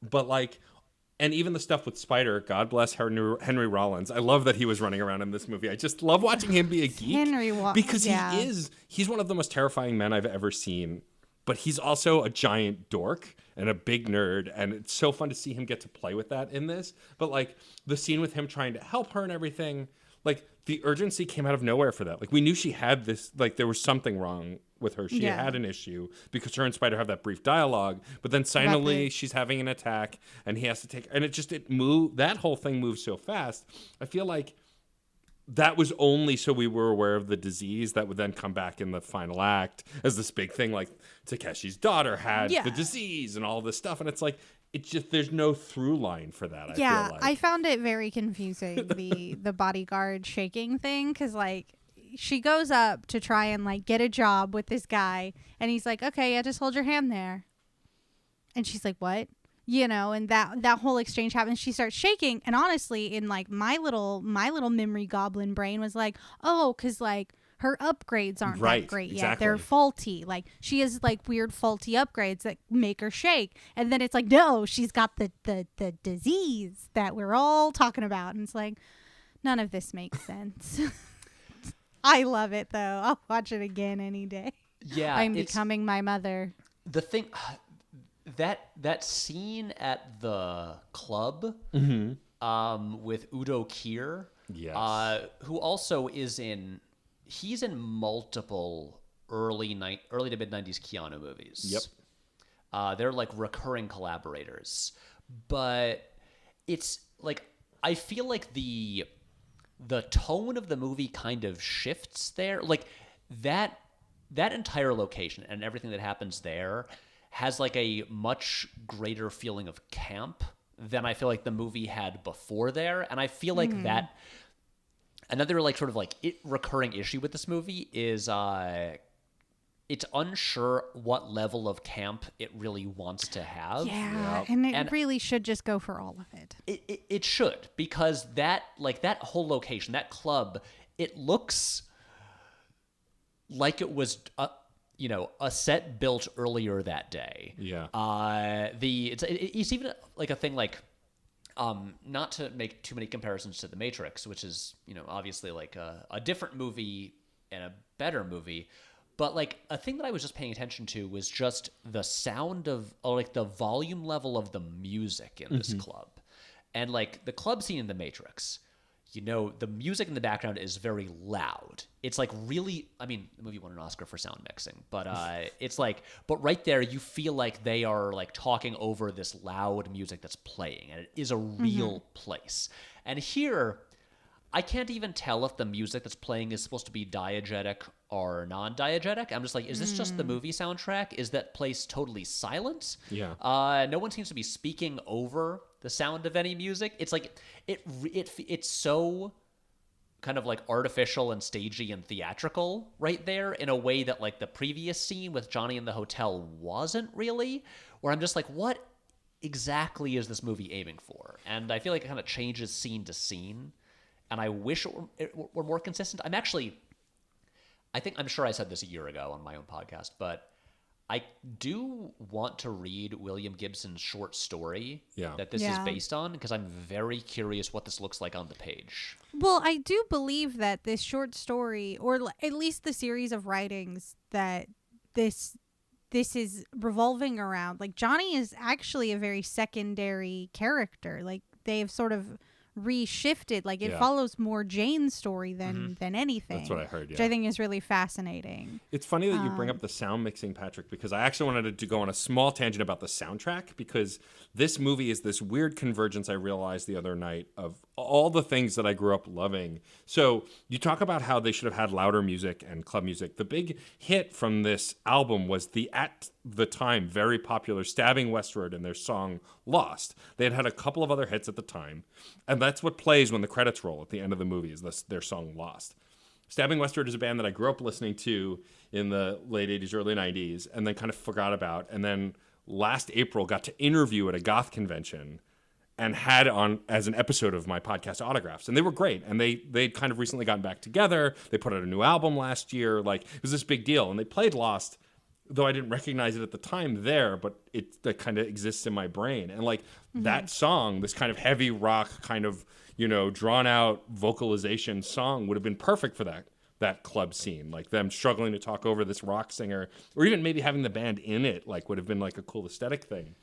but like, and even the stuff with Spider, God bless Henry Rollins. I love that he was running around in this movie. I just love watching him be a geek because he's one of the most terrifying men I've ever seen. But he's also a giant dork and a big nerd, and it's so fun to see him get to play with that in this. But like the scene with him trying to help her and everything, like the urgency came out of nowhere for that. Like we knew she had this, like there was something wrong with her. She had an issue because her and Spider have that brief dialogue, but then suddenly she's having an attack and he has to take, and that whole thing moves so fast. I feel like that was only so we were aware of the disease that would then come back in the final act as this big thing, like Takeshi's daughter had the disease and all this stuff. And it's like, it's just, there's no through line for that. I feel like. I found it very confusing, the bodyguard shaking thing, because like she goes up to try and like get a job with this guy, and he's like, okay, yeah, just hold your hand there. And she's like, what? You know, and that whole exchange happens. She starts shaking, and honestly, in like my little memory goblin brain was like, oh, because like her upgrades aren't that great yet. They're faulty. Like she has like weird faulty upgrades that make her shake. And then it's like, no, she's got the disease that we're all talking about. And it's like, none of this makes sense. I love it though. I'll watch it again any day. Yeah, I'm becoming my mother. The thing that scene at the club with Udo Kier, who also he's in multiple early to mid 90s Keanu movies. Yep. They're like recurring collaborators, but it's like I feel like the tone of the movie kind of shifts there. Like that entire location and everything that happens there has like a much greater feeling of camp than I feel like the movie had before there. And I feel like that another like sort of like recurring issue with this movie is it's unsure what level of camp it really wants to have. Yeah, and it really should just go for all of it. It should, because that whole location, that club, it looks like it was a set built earlier that day. Yeah. It's even like a thing like not to make too many comparisons to The Matrix, which is, obviously like a different movie and a better movie. But like a thing that I was just paying attention to was just the sound of, or like the volume level of the music in this club. And like the club scene in The Matrix, the music in the background is very loud. It's like really, the movie won an Oscar for sound mixing, but it's like, but right there you feel like they are like talking over this loud music that's playing, and it is a real place. And here, I can't even tell if the music that's playing is supposed to be diegetic or non-diegetic. I'm just like, is this just the movie soundtrack? Is that place totally silent? Yeah. No one seems to be speaking over the sound of any music. It's like it's so kind of like artificial and stagey and theatrical right there in a way that like the previous scene with Johnny in the hotel wasn't really. Where I'm just like, what exactly is this movie aiming for? And I feel like it kind of changes scene to scene. And I wish it were more consistent. I'm sure I said this a year ago on my own podcast, but I do want to read William Gibson's short story that this is based on, because I'm very curious what this looks like on the page. Well, I do believe that this short story, or at least the series of writings that this is revolving around, like Johnny is actually a very secondary character. Like they've sort of reshifted, like it follows more Jane's story than anything. That's what I heard, which I think is really fascinating. It's funny that you bring up the sound mixing, Patrick, because I actually wanted to go on a small tangent about the soundtrack, because this movie is this weird convergence I realized the other night of all the things that I grew up loving. So you talk about how they should have had louder music and club music. The big hit from this album was the, at the time, very popular Stabbing Westward and their song Lost. They had a couple of other hits at the time, and that's what plays when the credits roll at the end of the movie, is their song Lost. Stabbing Westward is a band that I grew up listening to in the late 80s, early 90s, and then kind of forgot about, and then last April got to interview at a goth convention and had on as an episode of my podcast Autographs. And they were great. And they'd kind of recently gotten back together. They put out a new album last year. Like, it was this big deal. And they played Lost, though I didn't recognize it at the time there, but that kind of exists in my brain. And like that song, this kind of heavy rock kind of, drawn out vocalization song would have been perfect for that club scene. Like them struggling to talk over this rock singer, or even maybe having the band in it, like would have been like a cool aesthetic thing.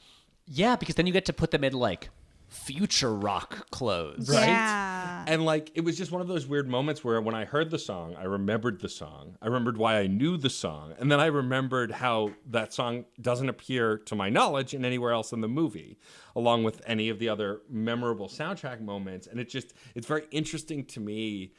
Yeah, because then you get to put them in like future rock clothes. Right? Yeah. And like, it was just one of those weird moments where when I heard the song, I remembered the song. I remembered why I knew the song. And then I remembered how that song doesn't appear, to my knowledge, in anywhere else in the movie, along with any of the other memorable soundtrack moments. And it's very interesting to me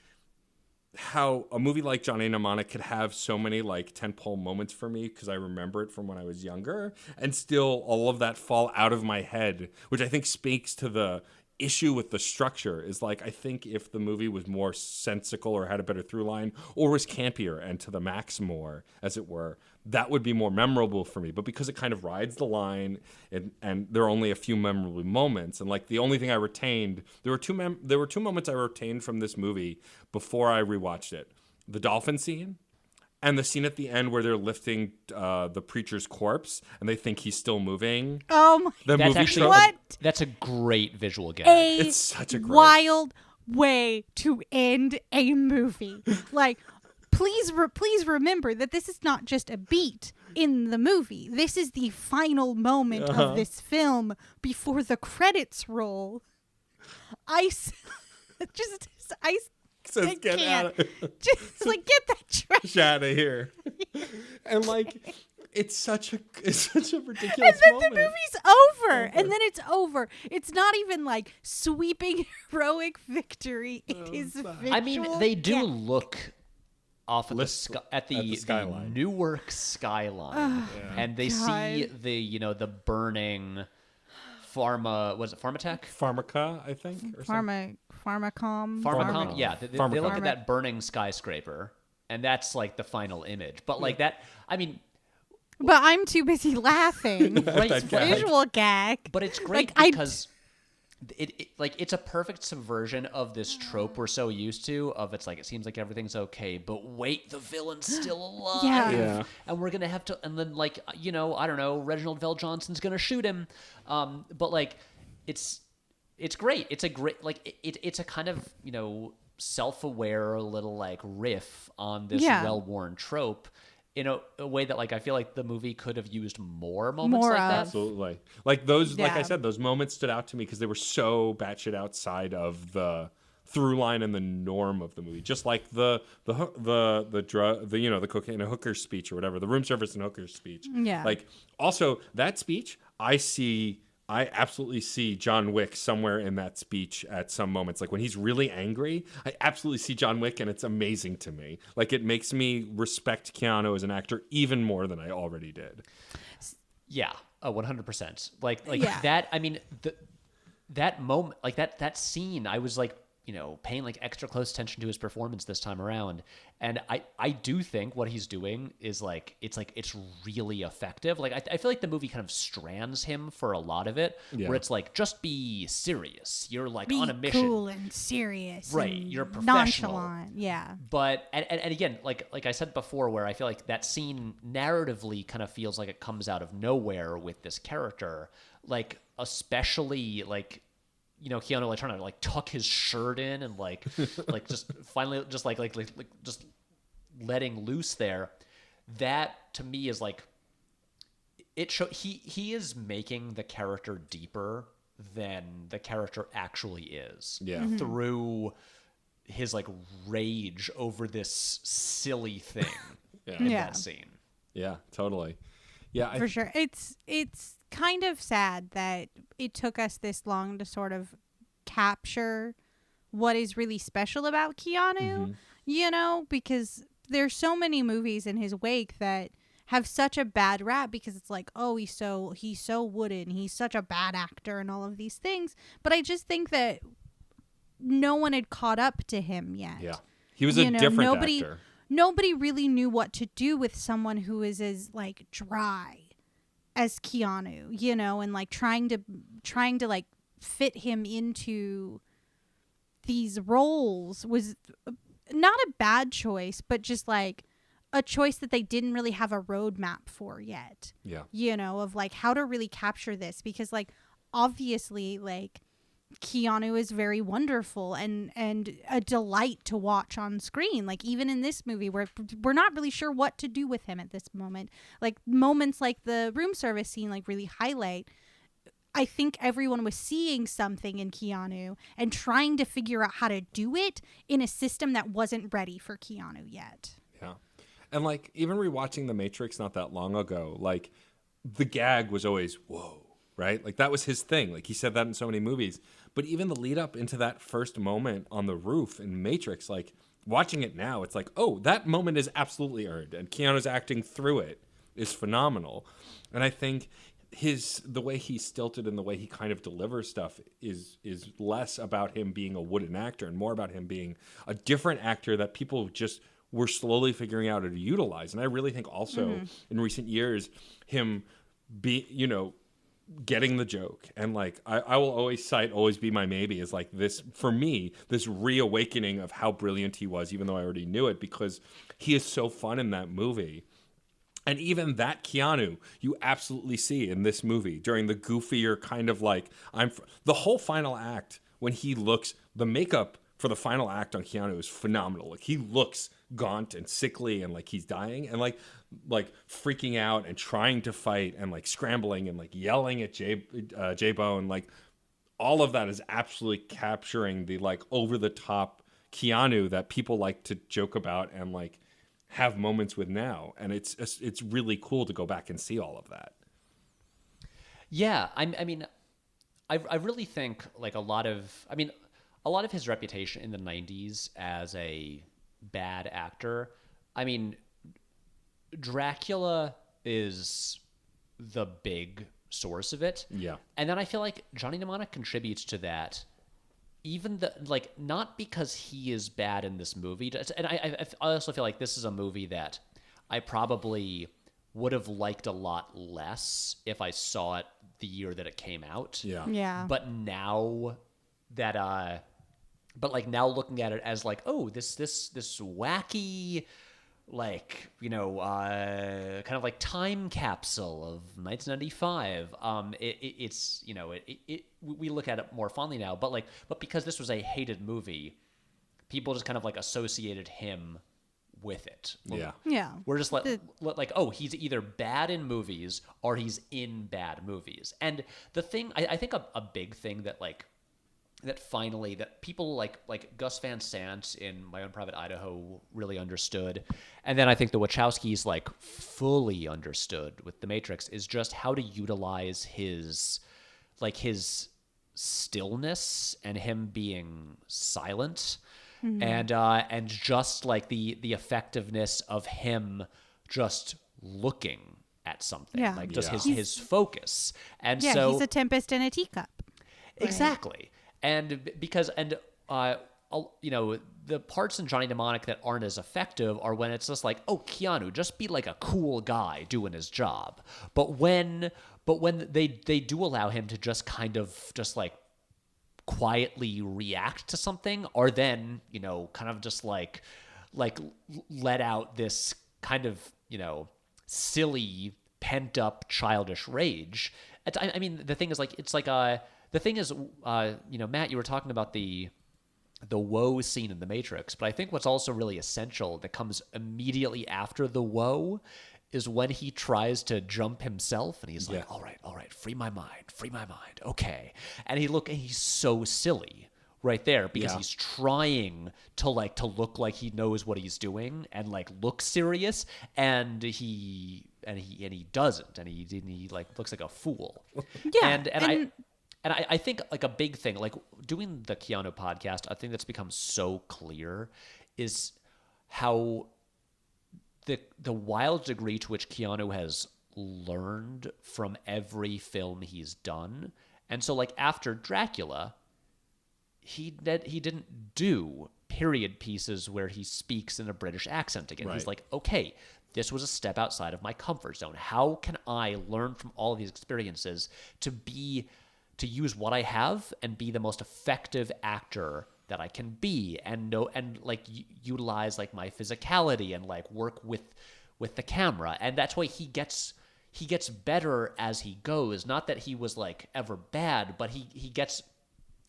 how a movie like Johnny Mnemonic could have so many like tentpole moments for me, because I remember it from when I was younger, and still all of that fall out of my head, which I think speaks to the issue with the structure. Is like, I think if the movie was more sensical or had a better through line or was campier and to the max more, as it were, that would be more memorable for me. But because it kind of rides the line, and there are only a few memorable moments, and like the only thing I retained, there were two moments I retained from this movie before I rewatched it: the dolphin scene and the scene at the end where they're lifting the preacher's corpse and they think he's still moving. Oh my! That's movie actually what? That's a great visual gag. It's such a great wild way to end a movie. Like, please remember that this is not just a beat in the movie. This is the final moment of this film before the credits roll. I says, get can't. out of Just like, get that trash out of here. And like, it's such a ridiculous and then moment. the movie's over. And then it's over. It's not even like sweeping heroic victory. It is visual. I mean, they do death. look off at the skyline. Newark skyline, and they see the burning Pharmatech? Pharmaca, I think. Or something. Pharmacom. Yeah, they look at that burning skyscraper, and that's like the final image. But like that, I mean, but I'm too busy laughing. right, It's visual gag. but it's great Like, because it's a perfect subversion of this trope we're so used to of it's like, it seems like everything's okay, but wait, the villain's still alive. Yeah. And we're gonna have to, and then like, I don't know, Reginald Vell Johnson's gonna shoot him. But like, it's It's great. It's a great it's a kind of, self-aware little like riff on this Yeah. well-worn trope in a way that like I feel like the movie could have used more moments More like of. that. Absolutely. Like those, like I Yeah. said, those moments stood out to me because they were so batshit outside of the through line and the norm of the movie. Just like the drug, the cocaine and hooker speech or whatever, the room service and hooker speech. Yeah. Like also that speech, I absolutely see John Wick somewhere in that speech at some moments. Like when he's really angry, I absolutely see John Wick, and it's amazing to me. Like it makes me respect Keanu as an actor even more than I already did. Yeah, 100%. Like Yeah. that. I mean, that moment, like that scene, I was like, paying like extra close attention to his performance this time around, and I do think what he's doing is like it's really effective. Like I feel like the movie kind of strands him for a lot of it, Yeah. where it's like just be serious. You're like Be on a mission, cool and serious. Right, and you're professional. nonchalant. Yeah. But and again, like I said before, where I feel like that scene narratively kind of feels like it comes out of nowhere with this character, like especially like Keanu like trying to like tuck his shirt in and like like just finally just like just letting loose there. That to me is like he is making the character deeper than the character actually is. Yeah. Mm-hmm. Through his like rage over this silly thing in Yeah. that scene. Yeah, totally. Yeah, For sure. It's kind of sad that it took us this long to sort of capture what is really special about Keanu, because there's so many movies in his wake that have such a bad rap because it's like, oh, he's so wooden, he's such a bad actor and all of these things. But I just think that no one had caught up to him yet. Yeah. He was a different actor. Nobody really knew what to do with someone who is as like dry as Keanu, and like trying to like fit him into these roles was not a bad choice, but just like a choice that they didn't really have a roadmap for yet. Yeah. Of like how to really capture this, because like obviously like Keanu is very wonderful and a delight to watch on screen. Like even in this movie where we're not really sure what to do with him at this moment. Like moments like the room service scene like really highlight. I think everyone was seeing something in Keanu and trying to figure out how to do it in a system that wasn't ready for Keanu yet. Yeah. And like even rewatching The Matrix not that long ago, like the gag was always, whoa, right? Like that was his thing. Like he said that in so many movies. But even the lead up into that first moment on the roof in Matrix, like watching it now, it's like, oh, that moment is absolutely earned. And Keanu's acting through it is phenomenal. And I think the way he's stilted and the way he kind of delivers stuff is less about him being a wooden actor and more about him being a different actor that people just were slowly figuring out how to utilize. And I really think also in recent years, him getting the joke, and like I will always cite Always Be My Maybe as like this, for me, this reawakening of how brilliant he was, even though I already knew it, because he is so fun in that movie. And even that Keanu, you absolutely see in this movie during the goofier kind of like, the whole final act when he looks, the makeup for the final act on Keanu is phenomenal. Like he looks gaunt and sickly and like he's dying and like freaking out and trying to fight and like scrambling and like yelling at J-Bone. Like all of that is absolutely capturing the like over the top Keanu that people like to joke about and like have moments with now, and it's really cool to go back and see all of that. Yeah, I mean, I really think like a lot of his reputation in the 90s as a bad actor. I mean, Dracula is the big source of it. Yeah, and then I feel like Johnny Mnemonic contributes to that. Even not because he is bad in this movie, and I also feel like this is a movie that I probably would have liked a lot less if I saw it the year that it came out. Yeah. But now that, now looking at it as like, oh, this wacky, like, kind of like time capsule of 1995. It's, we look at it more fondly now, but because this was a hated movie, people just kind of like associated him with it. Yeah. We're just like, oh, he's either bad in movies or he's in bad movies. And the thing, I think a big thing that that people like Gus Van Sant in My Own Private Idaho really understood, and then I think the Wachowskis like fully understood with The Matrix, is just how to utilize his stillness and him being silent, and just like the effectiveness of him just looking at something, like just his focus. And so he's a tempest in a teacup. Exactly. And the parts in Johnny Mnemonic that aren't as effective are when it's just like, oh, Keanu, just be like a cool guy doing his job. But when they do allow him to just kind of just like quietly react to something, or then, kind of just like let out this kind of, silly pent up childish rage. I mean, the thing is like, it's like the thing is, Matt, you were talking about the woe scene in The Matrix, but I think what's also really essential that comes immediately after the woe is when he tries to jump himself, and he's like, all right, free my mind, okay. And he's so silly right there, because he's trying to look like he knows what he's doing and like look serious, and he doesn't, and he like looks like a fool. And I think like a big thing, like doing the Keanu podcast, I think that's become so clear is how the wild degree to which Keanu has learned from every film he's done. And so like after Dracula, he didn't do period pieces where he speaks in a British accent again. Right. He's like, okay, this was a step outside of my comfort zone. How can I learn from all of these experiences to use what I have and be the most effective actor that I can be, and utilize like my physicality and like work with the camera. And that's why he gets better as he goes. Not that he was like ever bad, but he gets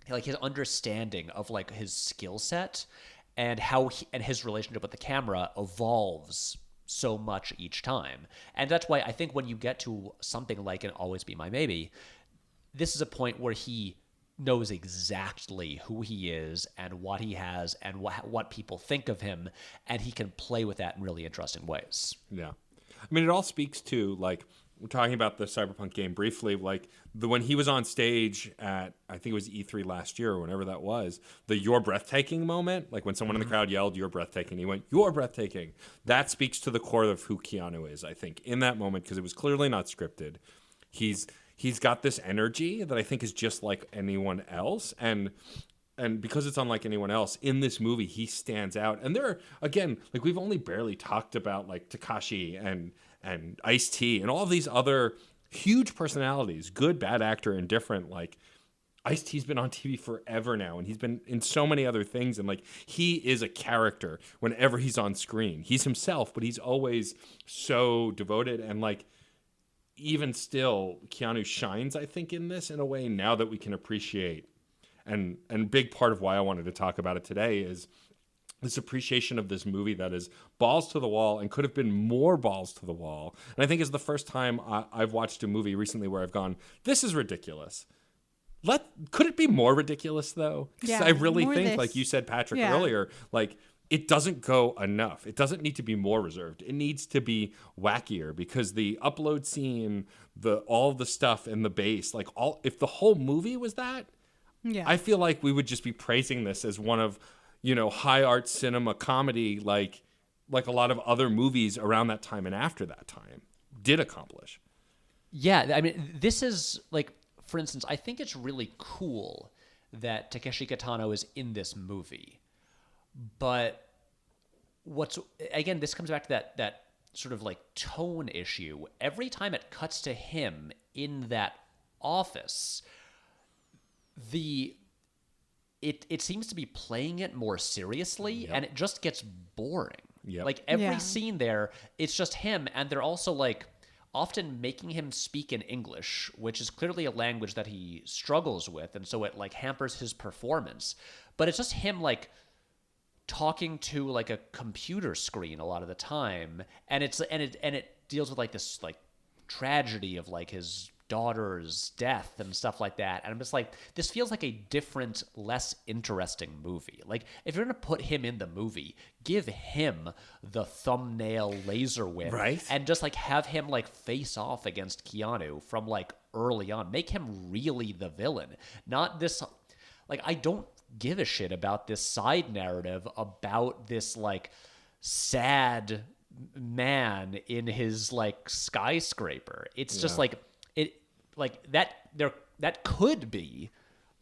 like his understanding of like his skill set and how and his relationship with the camera evolves so much each time. And that's why I think when you get to something like an Always Be My Maybe, this is a point where he knows exactly who he is and what he has and what people think of him, and he can play with that in really interesting ways. Yeah. I mean, it all speaks to, like, we're talking about the Cyberpunk game briefly, like when he was on stage at, I think it was E3 last year or whenever that was, the "you're breathtaking" moment, like when someone in the crowd yelled "you're breathtaking," he went "you're breathtaking." That speaks to the core of who Keanu is, I think, in that moment, because it was clearly not scripted. He's got this energy that I think is just like anyone else, and because it's unlike anyone else in this movie, he stands out. And there are, again, like we've only barely talked about like Tekashi and Ice-T and all of these other huge personalities, good, bad actor, indifferent. Like Ice-T's been on TV forever now, and he's been in so many other things, and like he is a character whenever he's on screen. He's himself, but he's always so devoted, and like even still, Keanu shines, I think, in this in a way now that we can appreciate. And big part of why I wanted to talk about it today is this appreciation of this movie that is balls to the wall and could have been more balls to the wall. And I think it's the first time I've watched a movie recently where I've gone, this is ridiculous. Could it be more ridiculous, though? Because I really think, like you said, Patrick, earlier, like, it doesn't go enough. It doesn't need to be more reserved. It needs to be wackier, because the upload scene, all the stuff in the bass, like if the whole movie was that, I feel like we would just be praising this as one of, high art cinema comedy, like a lot of other movies around that time and after that time did accomplish. Yeah, I mean, this is like, for instance, I think it's really cool that Takeshi Kitano is in this movie. But this comes back to that sort of like tone issue. Every time it cuts to him in that office, it seems to be playing it more seriously, and it just gets boring. Yep. Like every Yeah. scene there, it's just him, and they're also like often making him speak in English, which is clearly a language that he struggles with, and so it like hampers his performance. But it's just him like talking to like a computer screen a lot of the time, and it deals with like this like tragedy of like his daughter's death and stuff like that. And I'm just like, this feels like a different, less interesting movie. Like, if you're gonna put him in the movie, give him the thumbnail laser whip, Right. and just like have him like face off against Keanu from like early on. Make him really the villain, not this. Like, I don't give a shit about this side narrative about this like sad man in his like skyscraper. It's just like it like that could be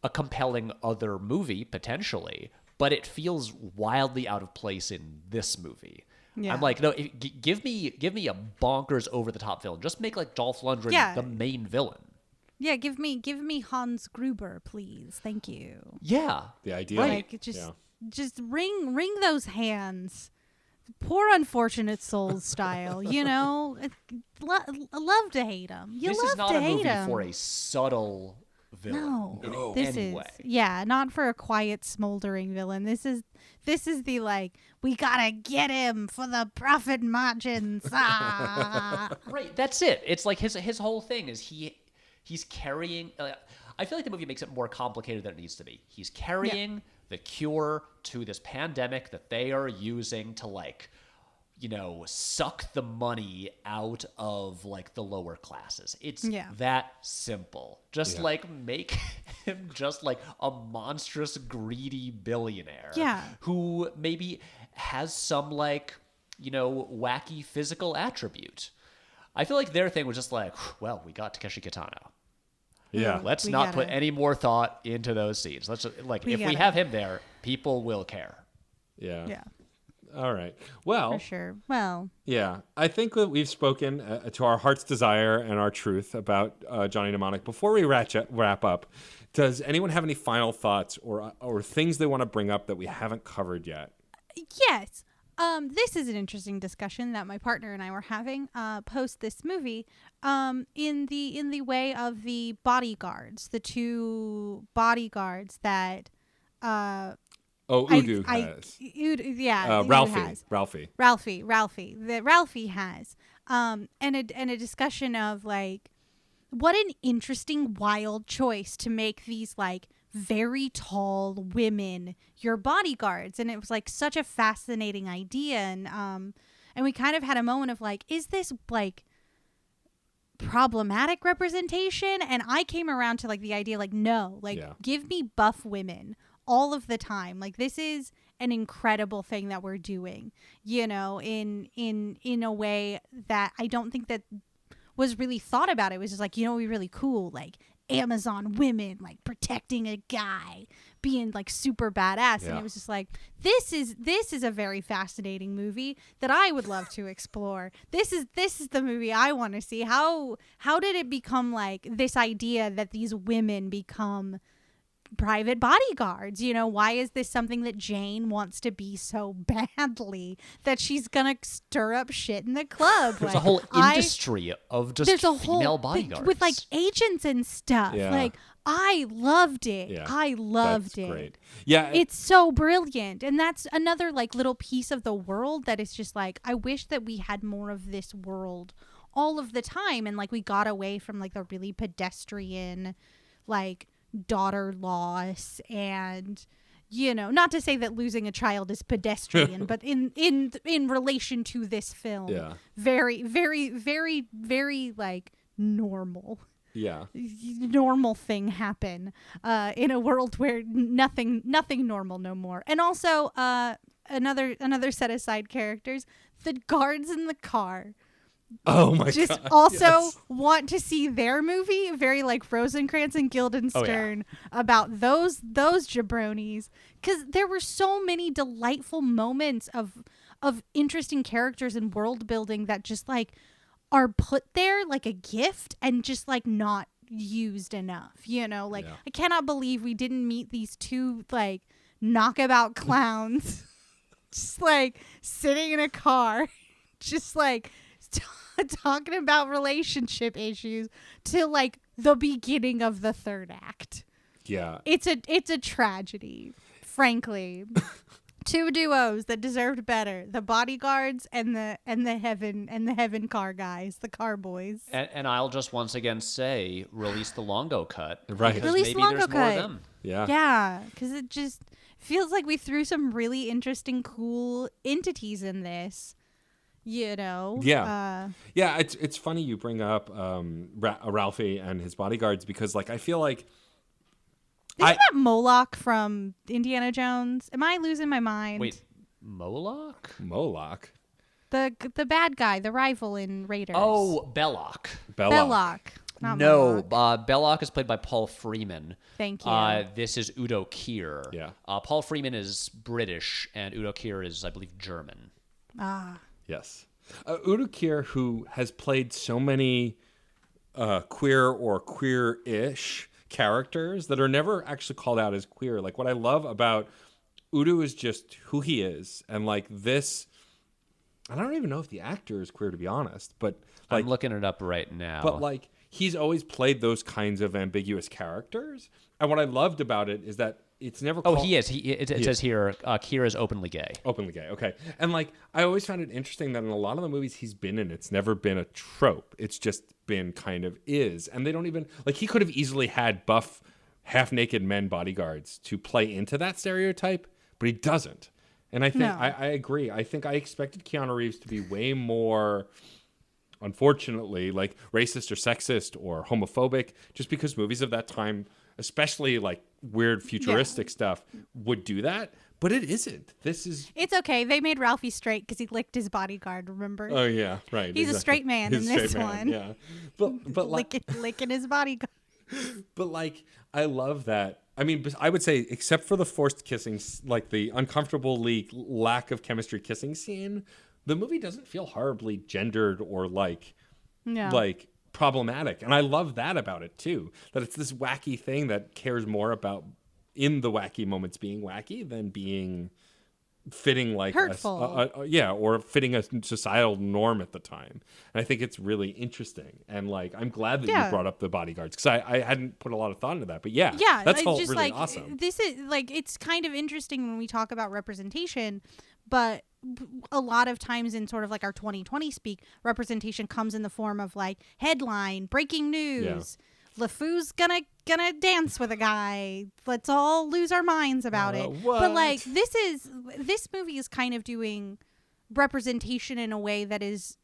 a compelling other movie potentially, but it feels wildly out of place in this movie. Yeah. I'm like, no, give me a bonkers over the top villain. Just make like Dolph Lundgren the main villain. Yeah, give me Hans Gruber, please. Thank you. Yeah. The idea. Like just wring those hands. Poor unfortunate souls style, you know? Love to hate him. This is not a movie for a subtle villain. No, in this any is way. not for a quiet, smoldering villain. This is the like, we gotta get him for the profit margins. Ah. Right, that's it. It's like his whole thing is he's carrying. I feel like the movie makes it more complicated than it needs to be. He's carrying the cure to this pandemic that they are using to like, you know, suck the money out of like the lower classes. It's that simple. Just like make him just like a monstrous greedy billionaire who maybe has some like, you know, wacky physical attribute. I feel like their thing was just like, well, we got Takeshi Kitano. Yeah. Let's not put any more thought into those scenes. Let's just, like, if we have him there, people will care. Yeah. Yeah. All right. Well, For sure. Well, yeah, I think that we've spoken to our heart's desire and our truth about Johnny Mnemonic. Before we wrap up, does anyone have any final thoughts or things they want to bring up that we haven't covered yet? yes. This is an interesting discussion that my partner and I were having post this movie. In the way of the bodyguards, the two bodyguards that Udo has. Ralphie that Ralphie has. And a discussion of like, what an interesting, wild choice to make these like very tall women your bodyguards. And it was like such a fascinating idea. And we kind of had a moment of like, is this like problematic representation? And I came around to like the idea like, no, like give me buff women all of the time. Like, this is an incredible thing that we're doing, you know, in a way that I don't think that was really thought about. It was just like, you know, it'd be really cool, like Amazon women like protecting a guy, being like super badass. And it was just like, this is a very fascinating movie that I would love to explore. This is the movie I want to see. How did it become like this idea that these women become private bodyguards? You know, why is this something that Jane wants to be so badly that she's gonna stir up shit in the club? There's like, a whole industry of just female bodyguards with like agents and stuff. Like, I loved it. I loved That's it. Great. Yeah, it's so brilliant. And that's another like little piece of the world that is just like, I wish that we had more of this world all of the time, and like we got away from like the really pedestrian like daughter loss. And, you know, not to say that losing a child is pedestrian, but in relation to this film, very, very, very, very like normal thing happen in a world where nothing normal no more. And also another set of side characters, the guards in the car. Oh my just God. Also want to see their movie, very like Rosencrantz and Guildenstern, about those jabronis, because there were so many delightful moments of interesting characters and world building that just like are put there like a gift and just like not used enough, you know? Like, I cannot believe we didn't meet these two like knockabout clowns just like sitting in a car, just like talking about relationship issues till like the beginning of the third act. Yeah. It's a tragedy, frankly. Two duos that deserved better: the bodyguards and the heaven car guys, the car boys. And I'll just once again say, release the Longo cut. Right. Because Release maybe Longo there's more of cut. them. Yeah. Yeah, because it just feels like we threw some really interesting, cool entities in this. You know. Yeah. Yeah. It's funny you bring up Ralphie and his bodyguards because like I feel like. Isn't that Moloch from Indiana Jones? Am I losing my mind? Wait, Moloch? Moloch. The bad guy, the rival in Raiders. Oh, Belloc. Belloc. Not No, Moloch. Belloc is played by Paul Freeman. Thank you. This is Udo Kier. Yeah. Paul Freeman is British, and Udo Kier is, I believe, German. Yes. Udo Kier, who has played so many queer or queer-ish characters that are never actually called out as queer. Like what I love about Udo is just who he is, and like this, I don't even know if the actor is queer to be honest, but like, I'm looking it up right now. but like he's always played those kinds of ambiguous characters, and what I loved about it is that it's never. Oh, he is. It says here, Kier is openly gay. Openly gay, okay. And like I always found it interesting that in a lot of the movies he's been in, it's never been a trope. It's just been kind of is. And they don't even like he could have easily had buff, half-naked men bodyguards to play into that stereotype, but he doesn't. And I think I agree. I think I expected Keanu Reeves to be way more, unfortunately, like racist or sexist or homophobic, just because movies of that time, especially like weird futuristic stuff, would do that. But it isn't. It's okay. They made Ralphie straight because he licked his bodyguard, remember? Oh, yeah, right. He's a straight man in this one. Yeah. But like, licking his bodyguard. But like, I love that. I mean, I would say, except for the forced kissing, like the uncomfortable lack of chemistry kissing scene, the movie doesn't feel horribly gendered or like problematic. And I love that about it too, that it's this wacky thing that cares more about in the wacky moments being wacky than being fitting like hurtful. Or fitting a societal norm at the time. And I think it's really interesting. And like, I'm glad that you brought up the bodyguards because I hadn't put a lot of thought into that. But that's all just really like, awesome. This is like, it's kind of interesting when we talk about representation, but a lot of times in sort of like our 2020 speak, representation comes in the form of like headline, breaking news. LeFou's gonna dance with a guy. Let's all lose our minds about it. What? But like this movie is kind of doing representation in a way that is,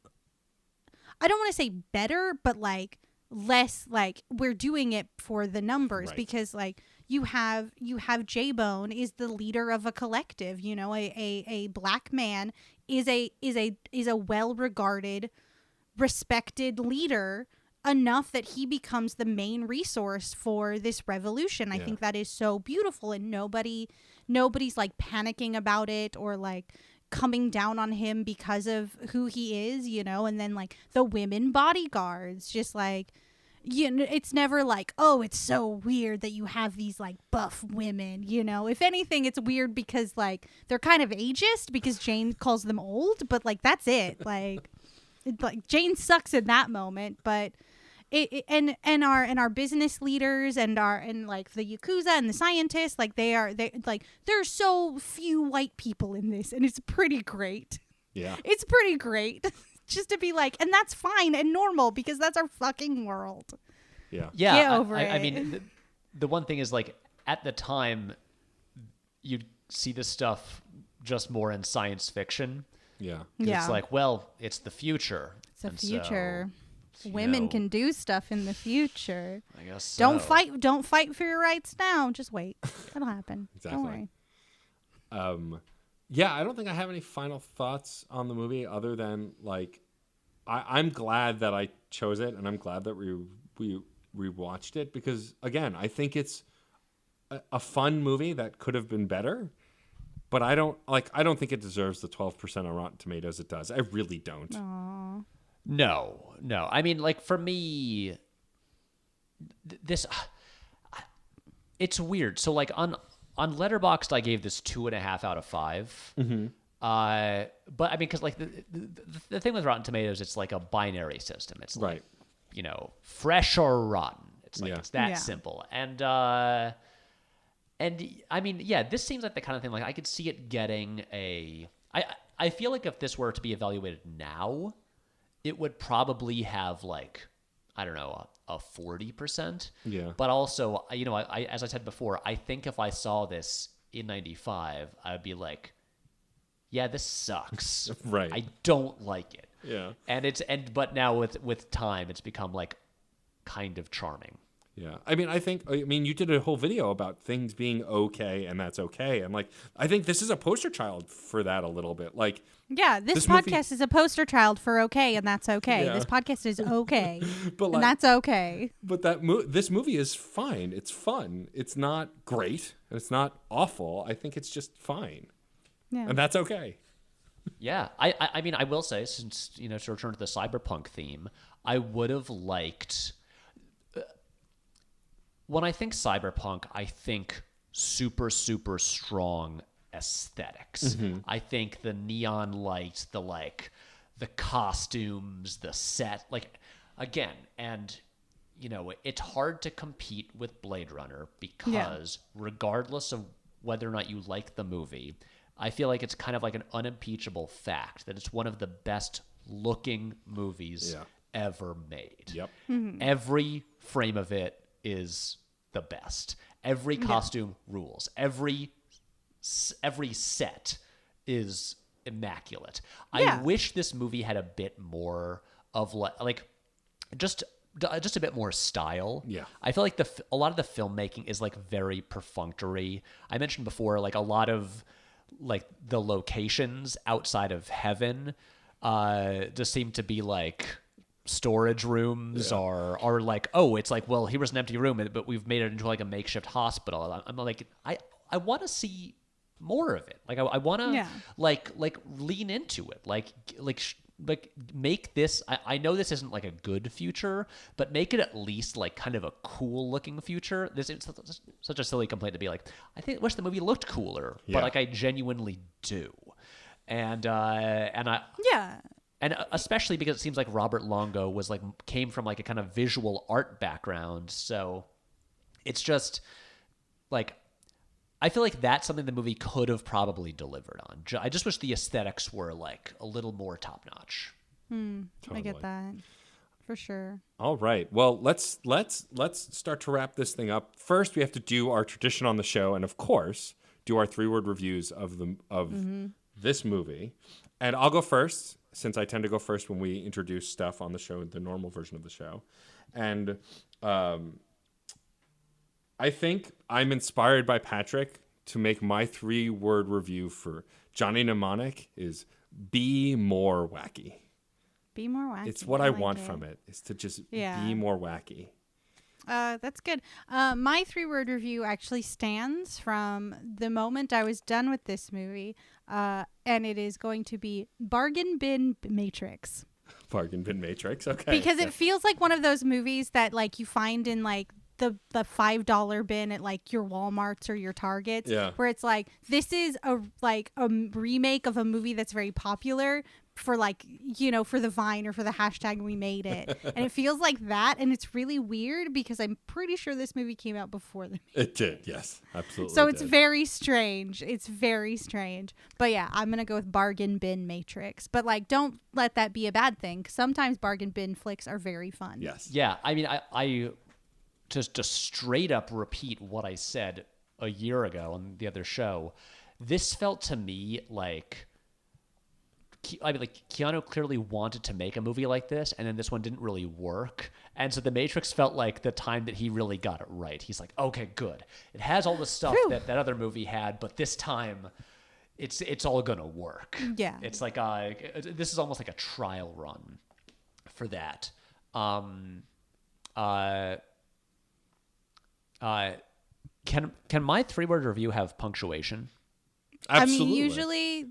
I don't want to say better, but like less like we're doing it for the numbers because like you have J-Bone is the leader of a collective. You know, a black man is a well-regarded, respected leader enough that he becomes the main resource for this revolution. I think that is so beautiful, and nobody's like panicking about it or like coming down on him because of who he is, you know. And then like the women bodyguards, just like, you know, it's never like, oh, it's so weird that you have these like buff women, you know. If anything, it's weird because like they're kind of ageist because Jane calls them old, but like that's it. Like Jane sucks in that moment, but and our business leaders and like the Yakuza and the scientists, like there's so few white people in this, and it's pretty great. Yeah. It's pretty great. Just to be like, and that's fine and normal because that's our fucking world. Yeah. Yeah. Get over it. I mean, the one thing is like at the time you'd see this stuff just more in science fiction. Yeah. Yeah. It's like, well, it's the future. It's the And future. so, Women can do stuff in the future. I guess so. Don't fight for your rights now. Just wait. It'll happen. Exactly. Don't worry. Yeah, I don't think I have any final thoughts on the movie other than like I'm glad that I chose it, and I'm glad that we rewatched it because again, I think it's a fun movie that could have been better, but I don't think it deserves the 12% on Rotten Tomatoes it does. I really don't. Aww. No. I mean, like for me, this it's weird. So like on Letterboxd, I gave this 2.5 out of 5. But I mean, because like the thing with Rotten Tomatoes, it's like a binary system. It's like, Right. you know, fresh or rotten. It's like it's that Yeah. simple. And I mean, yeah, this seems like the kind of thing like I could see it getting a. I feel like if this were to be evaluated now, it would probably have like, I don't know, a 40%. Yeah. But also, you know, I as I said before, I think if I saw this in '95, I would be like, yeah, this sucks. Right. I don't like it. Yeah. But now with time, it's become like kind of charming. Yeah. I mean, you did a whole video about things being okay and that's okay. And like, I think this is a poster child for that a little bit. Like, Yeah, this movie- podcast is a poster child for okay, and that's okay. Yeah. This podcast is okay, But like- and that's okay. but this movie is fine. It's fun. It's not great. And it's not awful. I think it's just fine. Yeah. And that's okay. Yeah, I mean, I will say, since, you know, to return to the cyberpunk theme, I would have liked. When I think cyberpunk, I think super, super strong aesthetics. I think the neon light, the costumes, the set, like, again, and, you know, it's hard to compete with Blade Runner because regardless of whether or not you like the movie, I feel like it's kind of like an unimpeachable fact that it's one of the best looking movies ever made. Yep. Every frame of it is the best. Every costume rules. Every set is immaculate. I wish this movie had a bit more of like just a bit more style. Yeah. I feel like a lot of the filmmaking is like very perfunctory. I mentioned before, like a lot of like the locations outside of heaven just seem to be like storage rooms or like, oh, it's like, well, here was an empty room, but we've made it into like a makeshift hospital. I'm like, I want to see more of it. Like I want to like lean into it. Like make this. I know this isn't like a good future, but make it at least like kind of a cool looking future. This is such a silly complaint to be like, I wish the movie looked cooler, but like I genuinely do. And especially because it seems like Robert Longo came from like a kind of visual art background, so it's just like I feel like that's something the movie could have probably delivered on. I just wish the aesthetics were like a little more top notch. I get that for sure. All right. Well, let's start to wrap this thing up. First, we have to do our tradition on the show, and of course, do our 3-word reviews of this movie. And I'll go first, since I tend to go first when we introduce stuff on the show, the normal version of the show. And I think I'm inspired by Patrick to make my 3-word review for Johnny Mnemonic is be more wacky. Be more wacky. It's what I want from it, is to just be more wacky. That's good. My 3-word review actually stands from the moment I was done with this movie, and it is going to be Bargain Bin Matrix. Bargain Bin Matrix, okay. Because it feels like one of those movies that like you find in like the $5 bin at like your Walmarts or your Targets, where it's like, this is a remake of a movie that's very popular for like, you know, for the Vine or for the hashtag we made it. And it feels like that, and it's really weird because I'm pretty sure this movie came out before the movie. It did, yes, absolutely. So it's very strange. It's very strange. But yeah, I'm going to go with Bargain Bin Matrix. But like, don't let that be a bad thing, 'cause sometimes bargain bin flicks are very fun. Yes. Yeah, I mean, I just to straight up repeat what I said a year ago on the other show. This felt to me like, I mean, like Keanu clearly wanted to make a movie like this, and then this one didn't really work. And so The Matrix felt like the time that he really got it right. He's like, okay, good. It has all the stuff that other movie had, but this time it's all gonna work. Yeah. It's like this is almost like a trial run for that. Can my 3-word review have punctuation? Absolutely. I mean, usually,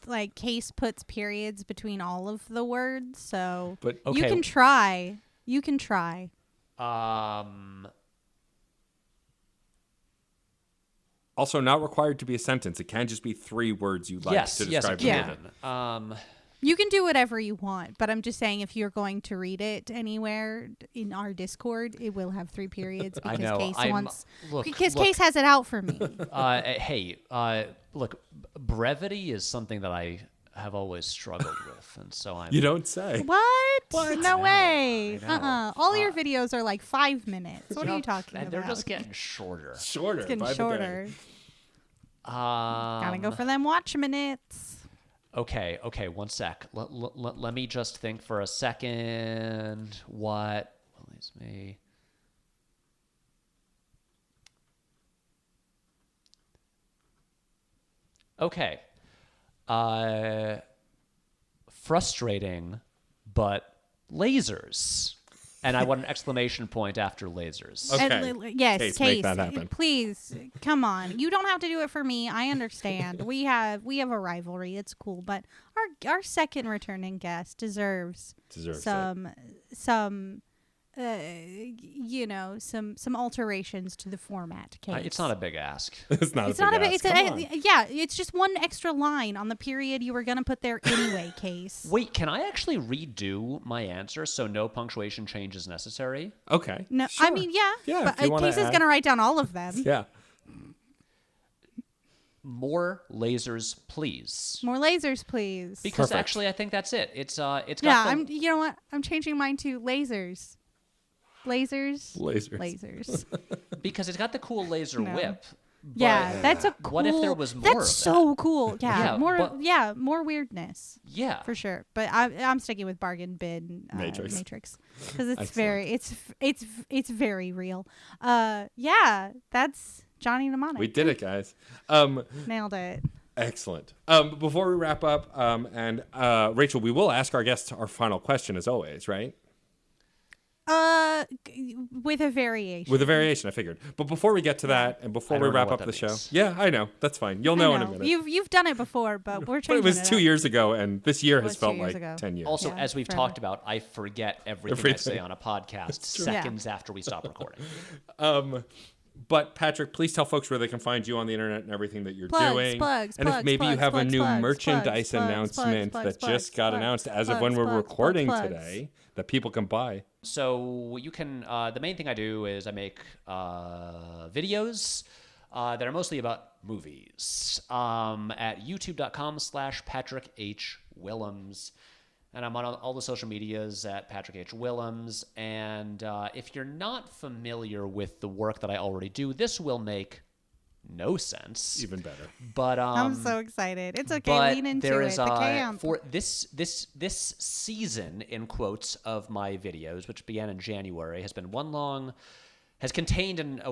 like, Case puts periods between all of the words, so But you can try. You can try. Also, not required to be a sentence. It can just be 3 words you'd like to describe the can. movie. You can do whatever you want, but I'm just saying if you're going to read it anywhere in our Discord, it will have 3 periods because Case has it out for me. Look, brevity is something that I have always struggled with, and so I'm. You don't say. What? No way. I know. All your videos are like 5 minutes. What are you talking And about? they're just getting shorter. Shorter. It's getting by the shorter. day. Gotta go for them watch minutes. Okay, 1 sec. Let me just think for a second. What is me? Okay. Frustrating, but lasers. And I want an exclamation point after lasers. Okay. Yes, Make that happen. Please, come on. You don't have to do it for me. I understand. we have a rivalry. It's cool, but our second returning guest deserves some some alterations to the format. Case. It's not a big ask. It's not a big ask. It's just one extra line on the period you were gonna put there anyway. Case. Wait, can I actually redo my answer so no punctuation change is necessary? Okay. No, sure. I mean, Yeah, but if you wanna Case is add- gonna write down all of them. Yeah. More lasers, please. More lasers, please. Because Perfect. actually, I think that's it. It's got You know what? I'm changing mine to lasers. Lasers. because it's got the cool laser No. whip. Yeah, that's a cool. What if there was more That's of so cool. Yeah, Yeah, more weirdness. Yeah. For sure. But I'm sticking with bargain bin Matrix. because it's Excellent. it's very real. Yeah, that's Johnny Mnemonic. We did it, guys. Nailed it. Excellent. Before we wrap up, and Rachel, we will ask our guests our final question as always, right? With a variation. With a variation, I figured. But before we get to that, and before I we don't know wrap what up that the show, means. yeah, I know that's fine. You'll know in a minute. You've done it before, but we're But changing it was 2 up. years ago, and this year has was 2 felt years like ago. 10 years. Also, Yeah, as we've forever. talked about, I forget everything I say on a podcast seconds after we stop recording. But Patrick, please tell folks where they can find you on the internet and everything that you're doing. Plugs, and if maybe you have a new merchandise announcement that just got announced as of when we're recording today that people can buy. So you can. The main thing I do is I make videos that are mostly about movies at youtube.com/Patrick H. Willems. And I'm on all the social medias at Patrick H. Willems. And if you're not familiar with the work that I already do, this will make no sense. Even better. But I'm so excited. It's okay. but Lean into there it. is The camp. for this season in quotes of my videos, which began in January, has contained a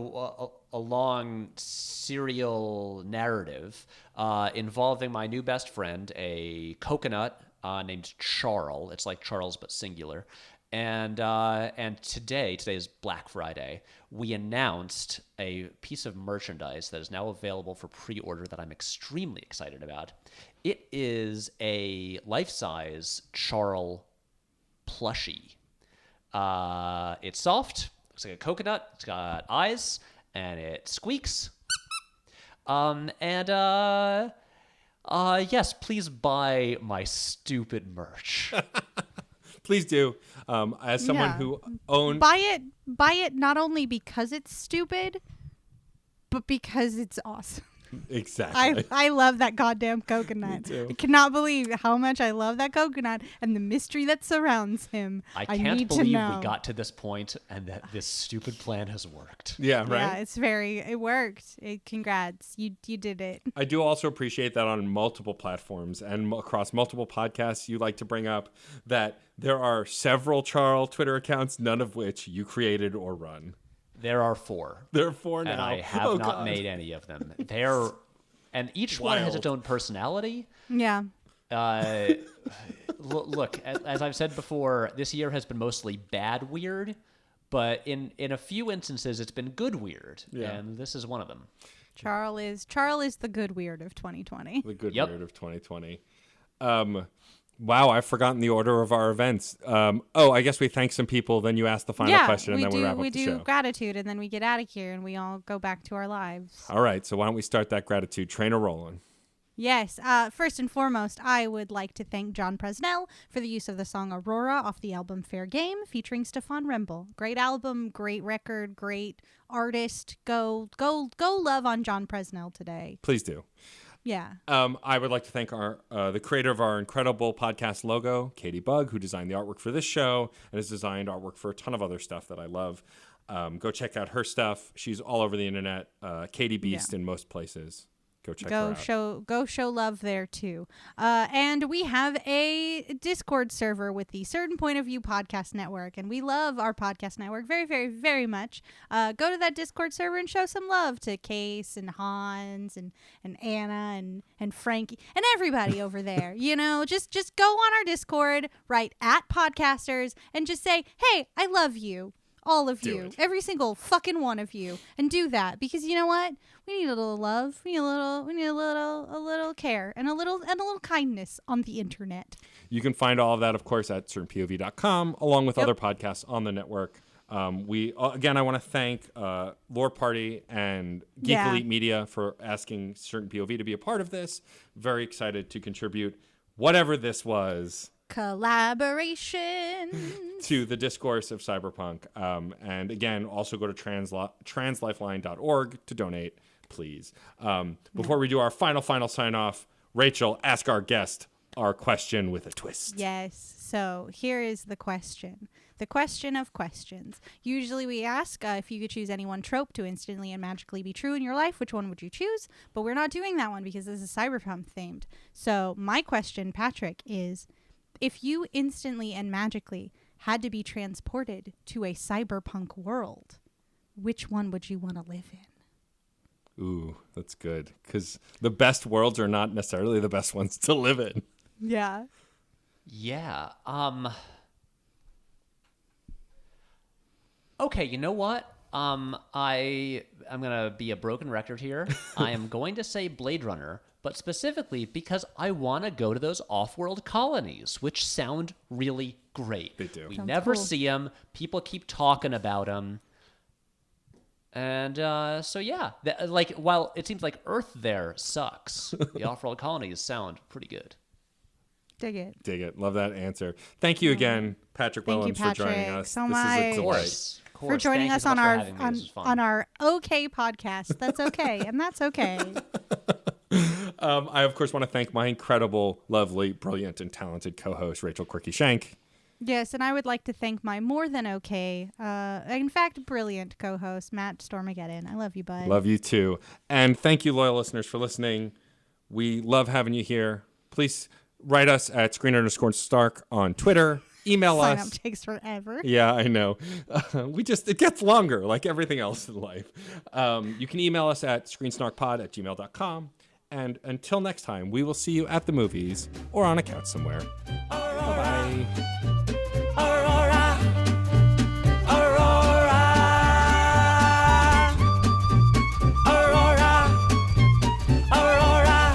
long serial narrative involving my new best friend, a coconut named Charles. It's like Charles but singular. And today is Black Friday. We announced a piece of merchandise that is now available for pre-order that I'm extremely excited about. It is a life-size Charles plushie. It's soft. Looks like a coconut. It's got eyes, and it squeaks. Yes, please buy my stupid merch. Please do. As someone who owns... Buy it not only because it's stupid, but because it's awesome. Exactly. I love that goddamn coconut. Me too. I cannot believe how much I love that coconut and the mystery that surrounds him. I need can't to believe know. we got to this point and that this stupid plan has worked. Yeah, right? Yeah, it worked. Congrats. You did it. I do also appreciate that on multiple platforms and across multiple podcasts you like to bring up that there are several Charles Twitter accounts, none of which you created or run. There are 4. There are 4 now. And I have not made any of them. And each one has its own personality. Yeah. Look, as I've said before, this year has been mostly bad weird, but in a few instances it's been good weird, and this is one of them. Charles is the good weird of 2020. The good Yep. weird of 2020. Wow, I've forgotten the order of our events. I guess we thank some people, then you ask the final question, and then we wrap up the show. We do gratitude, and then we get out of here, and we all go back to our lives. All right, so why don't we start that gratitude train a-rolling? Yes. First and foremost, I would like to thank John Presnell for the use of the song Aurora off the album Fair Game, featuring Stefan Remble. Great album, great record, great artist. Go love on John Presnell today. Please do. Yeah. I would like to thank the creator of our incredible podcast logo, Katie Bugg, who designed the artwork for this show and has designed artwork for a ton of other stuff that I love. Go check out her stuff. She's all over the internet. Katie Beast in most places. Go check her out. Go show love there too. And we have a Discord server with the Certain Point of View Podcast Network, and we love our podcast network very, very, very much. Go to that Discord server and show some love to Case and Hans and Anna and Frankie and everybody over there. You know, just go on our Discord, write @podcasters, and just say, hey, I love you. All of you, every single fucking one of you, and do that, because you know what? We need a little love. We need a little care and a little kindness on the internet. You can find all of that, of course, at certainpov.com, along with other podcasts on the network. I want to thank Lore Party and Geek Elite Media for asking Certain POV to be a part of this. Very excited to contribute whatever this was. Collaboration to the discourse of cyberpunk. And again, also go to translifeline.org to donate, please. Before we do our final sign off, Rachel, ask our guest our question with a twist. Yes. So here is the question. The question of questions. Usually we ask if you could choose any one trope to instantly and magically be true in your life, which one would you choose? But we're not doing that one because this is cyberpunk themed. So my question, Patrick, is, if you instantly and magically had to be transported to a cyberpunk world, which one would you want to live in? Ooh, that's good. Because the best worlds are not necessarily the best ones to live in. Yeah. Yeah. Okay, you know what? I'm going to be a broken record here. I am going to say Blade Runner, but specifically because I want to go to those off-world colonies, which sound really great. They do. We Sounds never cool. see them. People keep talking about them. And while it seems like Earth there sucks, the off-world colonies sound pretty good. Dig it. Dig it. Love that answer. Thank you again, Patrick Thank you, Willems, for joining Patrick, us. so This much. is a Of delight. course. For joining Thank us you so on much for our having me. This was fun. on our okay podcast. That's okay, and that's okay. I, of course, want to thank my incredible, lovely, brilliant, and talented co-host, Rachel Quirky Shank. Yes, and I would like to thank my more than okay, in fact, brilliant co-host, Matt Stormageddon. I love you, bud. Love you, too. And thank you, loyal listeners, for listening. We love having you here. Please write us at @screen_stark on Twitter. Email Sign us. up takes forever. Yeah, I know. It gets longer, like everything else in life. You can email us at screensnarkpod@gmail.com. And until next time, we will see you at the movies or on a couch somewhere. Bye-bye. Aurora, Aurora, Aurora, Aurora,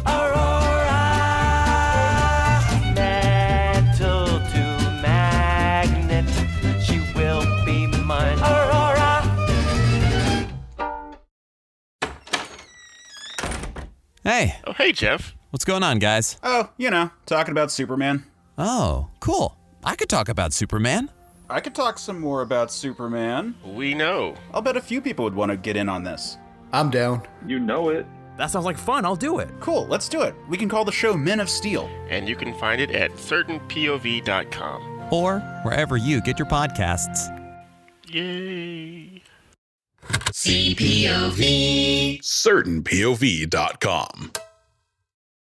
Aurora. Metal to magnet, she will be mine. Aurora. Hey, Oh, hey, Jeff. what's going on, guys? Oh, talking about Superman. Oh, cool. I could talk about Superman. I could talk some more about Superman. We know. I'll bet a few people would want to get in on this. I'm down. You know it. That sounds like fun. I'll do it. Cool, let's do it. We can call the show Men of Steel. And you can find it at certainpov.com. Or wherever you get your podcasts. Yay. CPOV. CertainPOV.com.